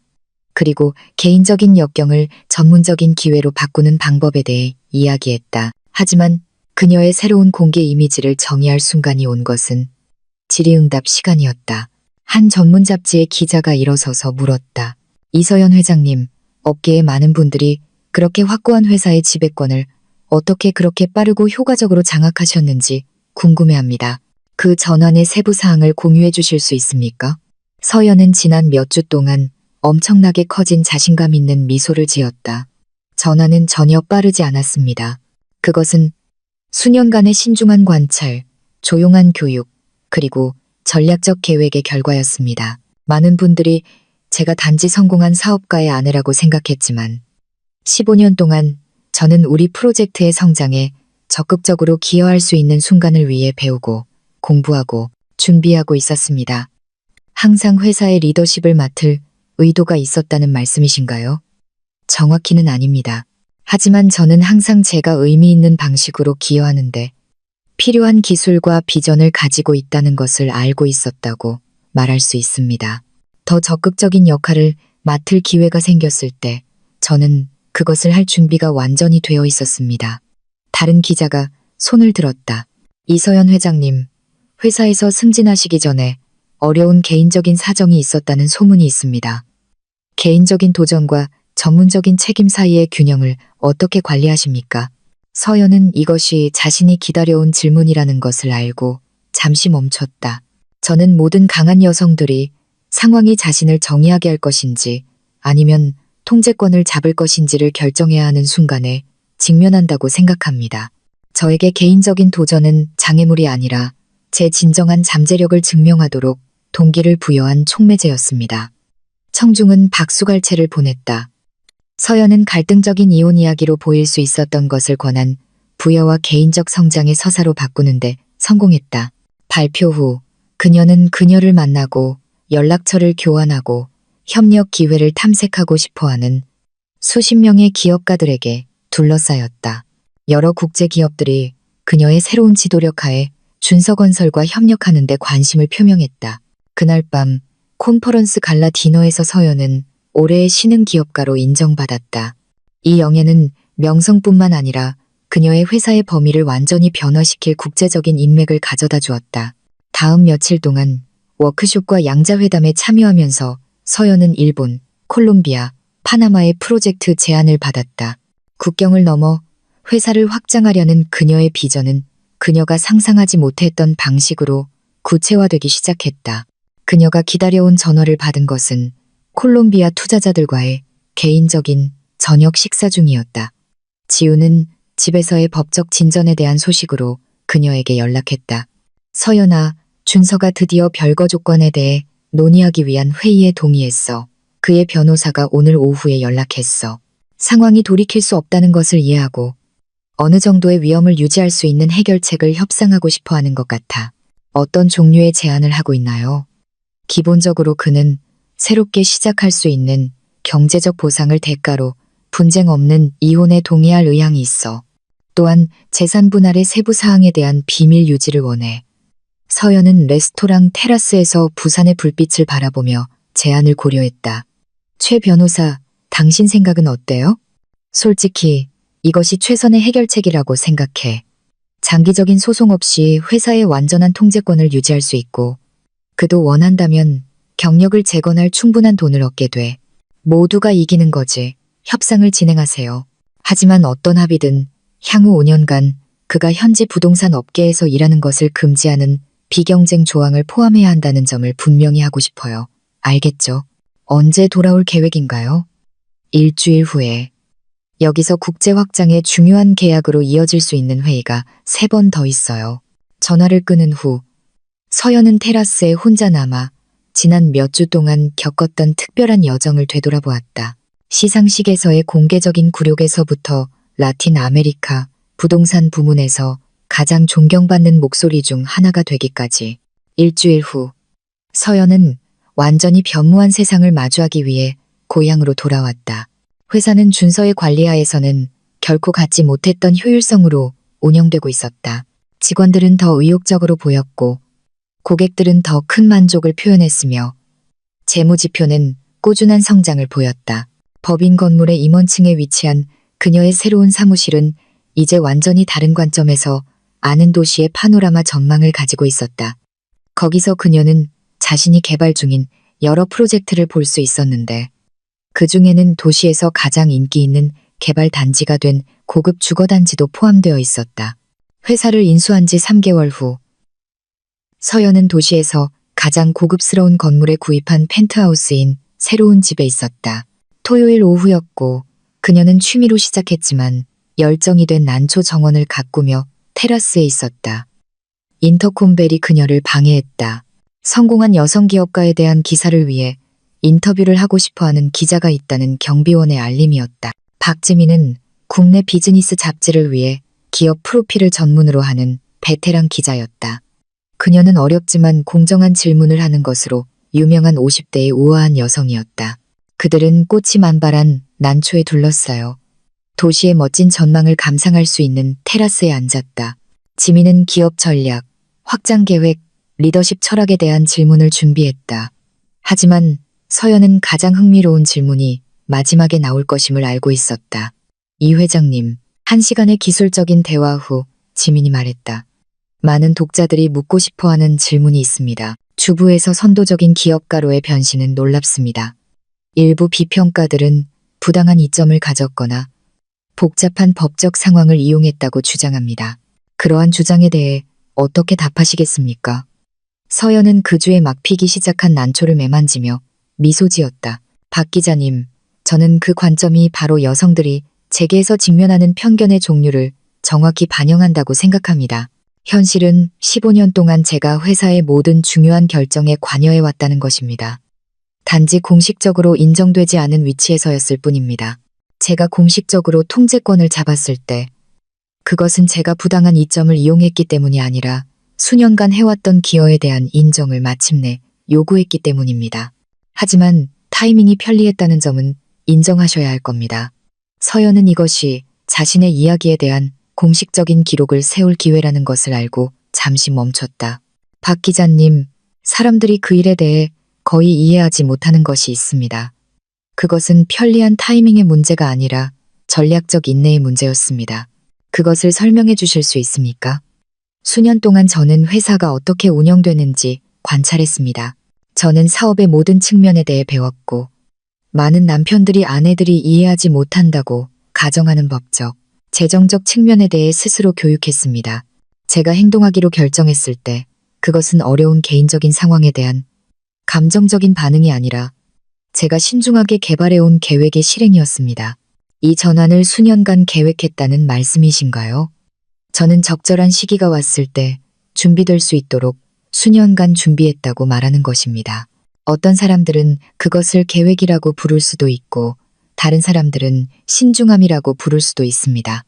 그리고 개인적인 역경을 전문적인 기회로 바꾸는 방법에 대해 이야기했다. 하지만 그녀의 새로운 공개 이미지를 정의할 순간이 온 것은 질의응답 시간이었다. 한 전문 잡지의 기자가 일어서서 물었다. 이서연 회장님, 업계의 많은 분들이 그렇게 확고한 회사의 지배권을 어떻게 그렇게 빠르고 효과적으로 장악하셨는지 궁금해합니다. 그 전환의 세부 사항을 공유해 주실 수 있습니까? 서연은 지난 몇 주 동안 엄청나게 커진 자신감 있는 미소를 지었다. 전환은 전혀 빠르지 않았습니다. 그것은 수년간의 신중한 관찰, 조용한 교육, 그리고 전략적 계획의 결과였습니다. 많은 분들이 제가 단지 성공한 사업가의 아내라고 생각했지만 15년 동안 저는 우리 프로젝트의 성장에 적극적으로 기여할 수 있는 순간을 위해 배우고 공부하고 준비하고 있었습니다. 항상 회사의 리더십을 맡을 의도가 있었다는 말씀이신가요? 정확히는 아닙니다. 하지만 저는 항상 제가 의미 있는 방식으로 기여하는데 필요한 기술과 비전을 가지고 있다는 것을 알고 있었다고 말할 수 있습니다. 더 적극적인 역할을 맡을 기회가 생겼을 때 저는 그것을 할 준비가 완전히 되어 있었습니다. 다른 기자가 손을 들었다. 이서연 회장님, 회사에서 승진하시기 전에 어려운 개인적인 사정이 있었다는 소문이 있습니다. 개인적인 도전과 전문적인 책임 사이의 균형을 어떻게 관리하십니까? 서연은 이것이 자신이 기다려온 질문이라는 것을 알고 잠시 멈췄다. 저는 모든 강한 여성들이 상황이 자신을 정의하게 할 것인지 아니면 통제권을 잡을 것인지를 결정해야 하는 순간에 직면한다고 생각합니다. 저에게 개인적인 도전은 장애물이 아니라 제 진정한 잠재력을 증명하도록 동기를 부여한 촉매제였습니다. 청중은 박수갈채를 보냈다. 서연은 갈등적인 이혼 이야기로 보일 수 있었던 것을 권한 부여와 개인적 성장의 서사로 바꾸는데 성공했다. 발표 후 그녀는 그녀를 만나고 연락처를 교환하고 협력 기회를 탐색하고 싶어하는 수십 명의 기업가들에게 둘러싸였다. 여러 국제 기업들이 그녀의 새로운 지도력 하에 준서건설과 협력하는 데 관심을 표명했다. 그날 밤 콘퍼런스 갈라 디너에서 서연은 올해의 신흥 기업가로 인정받았다. 이 영예는 명성뿐만 아니라 그녀의 회사의 범위를 완전히 변화시킬 국제적인 인맥을 가져다 주었다. 다음 며칠 동안 워크숍과 양자회담에 참여하면서 서연은 일본, 콜롬비아, 파나마의 프로젝트 제안을 받았다. 국경을 넘어 회사를 확장하려는 그녀의 비전은 그녀가 상상하지 못했던 방식으로 구체화되기 시작했다. 그녀가 기다려온 전화를 받은 것은 콜롬비아 투자자들과의 개인적인 저녁 식사 중이었다. 지우는 집에서의 법적 진전에 대한 소식으로 그녀에게 연락했다. 서연아, 준서가 드디어 별거 조건에 대해 논의하기 위한 회의에 동의했어. 그의 변호사가 오늘 오후에 연락했어. 상황이 돌이킬 수 없다는 것을 이해하고 어느 정도의 위험을 유지할 수 있는 해결책을 협상하고 싶어 하는 것 같아. 어떤 종류의 제안을 하고 있나요? 기본적으로 그는 새롭게 시작할 수 있는 경제적 보상을 대가로 분쟁 없는 이혼에 동의할 의향이 있어. 또한 재산 분할의 세부 사항에 대한 비밀 유지를 원해. 서연은 레스토랑 테라스에서 부산의 불빛을 바라보며 제안을 고려했다. 최 변호사, 당신 생각은 어때요? 솔직히 이것이 최선의 해결책이라고 생각해. 장기적인 소송 없이 회사의 완전한 통제권을 유지할 수 있고 그도 원한다면 경력을 재건할 충분한 돈을 얻게 돼. 모두가 이기는 거지. 협상을 진행하세요. 하지만 어떤 합의든 향후 5년간 그가 현지 부동산 업계에서 일하는 것을 금지하는 비경쟁 조항을 포함해야 한다는 점을 분명히 하고 싶어요. 알겠죠? 언제 돌아올 계획인가요? 일주일 후에. 여기서 국제 확장의 중요한 계약으로 이어질 수 있는 회의가 3번 더 있어요. 전화를 끊은 후 서연은 테라스에 혼자 남아 지난 몇 주 동안 겪었던 특별한 여정을 되돌아보았다. 시상식에서의 공개적인 굴욕에서부터 라틴 아메리카 부동산 부문에서 가장 존경받는 목소리 중 하나가 되기까지. 일주일 후 서연은 완전히 변모한 세상을 마주하기 위해 고향으로 돌아왔다. 회사는 준서의 관리하에서는 결코 갖지 못했던 효율성으로 운영되고 있었다. 직원들은 더 의욕적으로 보였고 고객들은 더 큰 만족을 표현했으며 재무지표는 꾸준한 성장을 보였다. 법인 건물의 임원층에 위치한 그녀의 새로운 사무실은 이제 완전히 다른 관점에서 아는 도시의 파노라마 전망을 가지고 있었다. 거기서 그녀는 자신이 개발 중인 여러 프로젝트를 볼 수 있었는데 그 중에는 도시에서 가장 인기 있는 개발 단지가 된 고급 주거 단지도 포함되어 있었다. 회사를 인수한 지 3개월 후 서연은 도시에서 가장 고급스러운 건물에 구입한 펜트하우스인 새로운 집에 있었다. 토요일 오후였고 그녀는 취미로 시작했지만 열정이 된 난초 정원을 가꾸며 테라스에 있었다. 인터콤벨이 그녀를 방해했다. 성공한 여성 기업가에 대한 기사를 위해 인터뷰를 하고 싶어하는 기자가 있다는 경비원의 알림이었다. 박지민은 국내 비즈니스 잡지를 위해 기업 프로필을 전문으로 하는 베테랑 기자였다. 그녀는 어렵지만 공정한 질문을 하는 것으로 유명한 50대의 우아한 여성이었다. 그들은 꽃이 만발한 난초에 둘러싸여 도시의 멋진 전망을 감상할 수 있는 테라스에 앉았다. 지민은 기업 전략, 확장 계획, 리더십 철학에 대한 질문을 준비했다. 하지만 서연은 가장 흥미로운 질문이 마지막에 나올 것임을 알고 있었다. 이 회장님, 1시간의 기술적인 대화 후 지민이 말했다. 많은 독자들이 묻고 싶어하는 질문이 있습니다. 주부에서 선도적인 기업가로의 변신은 놀랍습니다. 일부 비평가들은 부당한 이점을 가졌거나 복잡한 법적 상황을 이용했다고 주장합니다. 그러한 주장에 대해 어떻게 답하시겠습니까? 서연은 그 주에 막 피기 시작한 난초를 매만지며 미소 지었다. 박 기자님, 저는 그 관점이 바로 여성들이 재계에서 직면하는 편견의 종류를 정확히 반영한다고 생각합니다. 현실은 15년 동안 제가 회사의 모든 중요한 결정에 관여해왔다는 것입니다. 단지 공식적으로 인정되지 않은 위치에서였을 뿐입니다. 제가 공식적으로 통제권을 잡았을 때 그것은 제가 부당한 이점을 이용했기 때문이 아니라 수년간 해왔던 기여에 대한 인정을 마침내 요구했기 때문입니다. 하지만 타이밍이 편리했다는 점은 인정하셔야 할 겁니다. 서연은 이것이 자신의 이야기에 대한 공식적인 기록을 세울 기회라는 것을 알고 잠시 멈췄다. 박 기자님, 사람들이 그 일에 대해 거의 이해하지 못하는 것이 있습니다. 그것은 편리한 타이밍의 문제가 아니라 전략적 인내의 문제였습니다. 그것을 설명해 주실 수 있습니까? 수년 동안 저는 회사가 어떻게 운영되는지 관찰했습니다. 저는 사업의 모든 측면에 대해 배웠고, 많은 남편들이 아내들이 이해하지 못한다고 가정하는 법적, 재정적 측면에 대해 스스로 교육했습니다. 제가 행동하기로 결정했을 때 그것은 어려운 개인적인 상황에 대한 감정적인 반응이 아니라 제가 신중하게 개발해온 계획의 실행이었습니다. 이 전환을 수년간 계획했다는 말씀이신가요? 저는 적절한 시기가 왔을 때 준비될 수 있도록 수년간 준비했다고 말하는 것입니다. 어떤 사람들은 그것을 계획이라고 부를 수도 있고 다른 사람들은 신중함이라고 부를 수도 있습니다.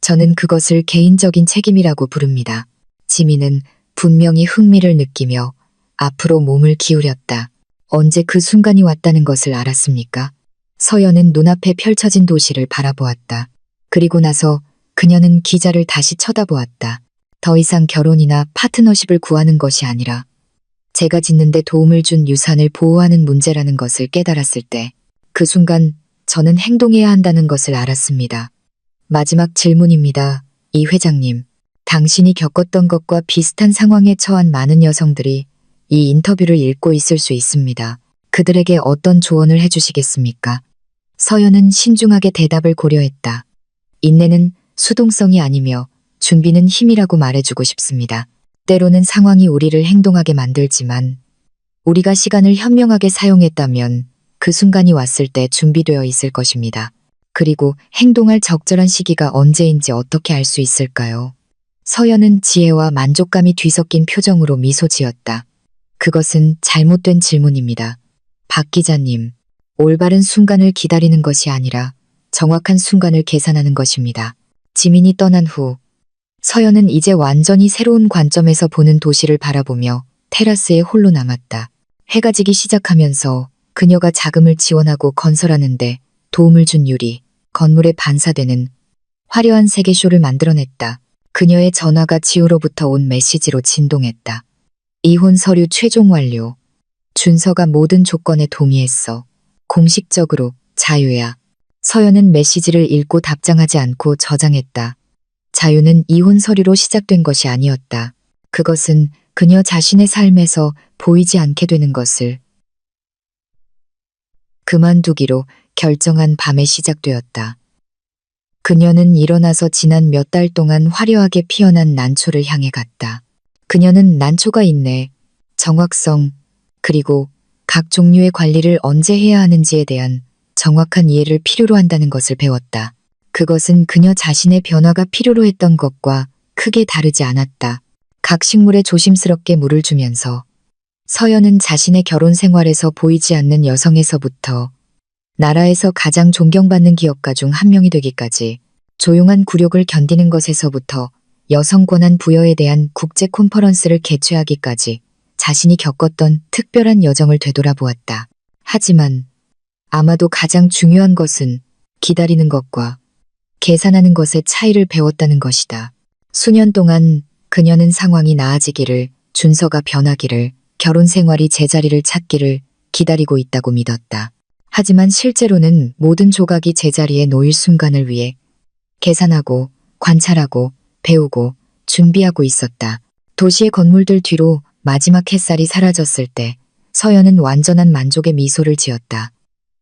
저는 그것을 개인적인 책임이라고 부릅니다. 지민은 분명히 흥미를 느끼며 앞으로 몸을 기울였다. 언제 그 순간이 왔다는 것을 알았습니까? 서연은 눈앞에 펼쳐진 도시를 바라보았다. 그리고 나서 그녀는 기자를 다시 쳐다보았다. 더 이상 결혼이나 파트너십을 구하는 것이 아니라 제가 짓는데 도움을 준 유산을 보호하는 문제라는 것을 깨달았을 때 그 순간 저는 행동해야 한다는 것을 알았습니다. 마지막 질문입니다. 이 회장님, 당신이 겪었던 것과 비슷한 상황에 처한 많은 여성들이 이 인터뷰를 읽고 있을 수 있습니다. 그들에게 어떤 조언을 해주시겠습니까? 서연은 신중하게 대답을 고려했다. 인내는 수동성이 아니며 준비는 힘이라고 말해주고 싶습니다. 때로는 상황이 우리를 행동하게 만들지만 우리가 시간을 현명하게 사용했다면 그 순간이 왔을 때 준비되어 있을 것입니다. 그리고 행동할 적절한 시기가 언제인지 어떻게 알 수 있을까요? 서연은 지혜와 만족감이 뒤섞인 표정으로 미소 지었다. 그것은 잘못된 질문입니다. 박 기자님, 올바른 순간을 기다리는 것이 아니라 정확한 순간을 계산하는 것입니다. 지민이 떠난 후 서연은 이제 완전히 새로운 관점에서 보는 도시를 바라보며 테라스에 홀로 남았다. 해가 지기 시작하면서 그녀가 자금을 지원하고 건설하는데 도움을 준 유리, 건물에 반사되는 화려한 세계쇼를 만들어냈다. 그녀의 전화가 지우로부터 온 메시지로 진동했다. 이혼 서류 최종 완료. 준서가 모든 조건에 동의했어. 공식적으로 자유야. 서연은 메시지를 읽고 답장하지 않고 저장했다. 자유는 이혼 서류로 시작된 것이 아니었다. 그것은 그녀 자신의 삶에서 보이지 않게 되는 것을 그만두기로 결정한 밤에 시작되었다. 그녀는 일어나서 지난 몇 달 동안 화려하게 피어난 난초를 향해 갔다. 그녀는 난초가 인내, 정확성, 그리고 각 종류의 관리를 언제 해야 하는지에 대한 정확한 이해를 필요로 한다는 것을 배웠다. 그것은 그녀 자신의 변화가 필요로 했던 것과 크게 다르지 않았다. 각 식물에 조심스럽게 물을 주면서 서연은 자신의 결혼 생활에서 보이지 않는 여성에서부터 나라에서 가장 존경받는 기업가 중 한 명이 되기까지, 조용한 굴욕을 견디는 것에서부터 여성 권한 부여에 대한 국제 콘퍼런스를 개최하기까지 자신이 겪었던 특별한 여정을 되돌아보았다. 하지만 아마도 가장 중요한 것은 기다리는 것과 계산하는 것의 차이를 배웠다는 것이다. 수년 동안 그녀는 상황이 나아지기를, 준서가 변하기를, 결혼 생활이 제자리를 찾기를 기다리고 있다고 믿었다. 하지만 실제로는 모든 조각이 제자리에 놓일 순간을 위해 계산하고, 관찰하고, 배우고, 준비하고 있었다. 도시의 건물들 뒤로 마지막 햇살이 사라졌을 때 서연은 완전한 만족의 미소를 지었다.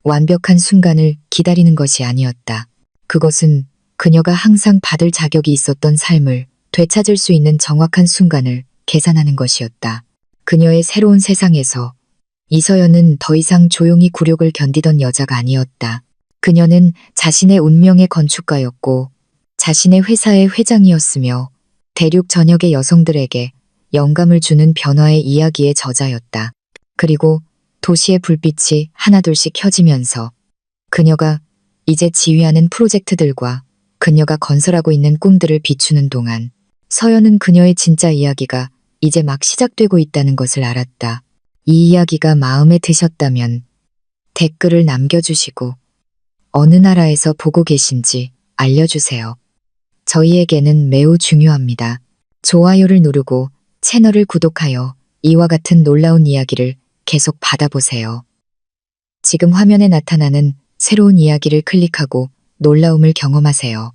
완벽한 순간을 기다리는 것이 아니었다. 그것은 그녀가 항상 받을 자격이 있었던 삶을 되찾을 수 있는 정확한 순간을 계산하는 것이었다. 그녀의 새로운 세상에서 이서연은 더 이상 조용히 굴욕을 견디던 여자가 아니었다. 그녀는 자신의 운명의 건축가였고 자신의 회사의 회장이었으며 대륙 전역의 여성들에게 영감을 주는 변화의 이야기의 저자였다. 그리고 도시의 불빛이 하나둘씩 켜지면서 그녀가 이제 지휘하는 프로젝트들과 그녀가 건설하고 있는 꿈들을 비추는 동안 서연은 그녀의 진짜 이야기가 이제 막 시작되고 있다는 것을 알았다. 이 이야기가 마음에 드셨다면 댓글을 남겨주시고 어느 나라에서 보고 계신지 알려주세요. 저희에게는 매우 중요합니다. 좋아요를 누르고 채널을 구독하여 이와 같은 놀라운 이야기를 계속 받아보세요. 지금 화면에 나타나는 새로운 이야기를 클릭하고 놀라움을 경험하세요.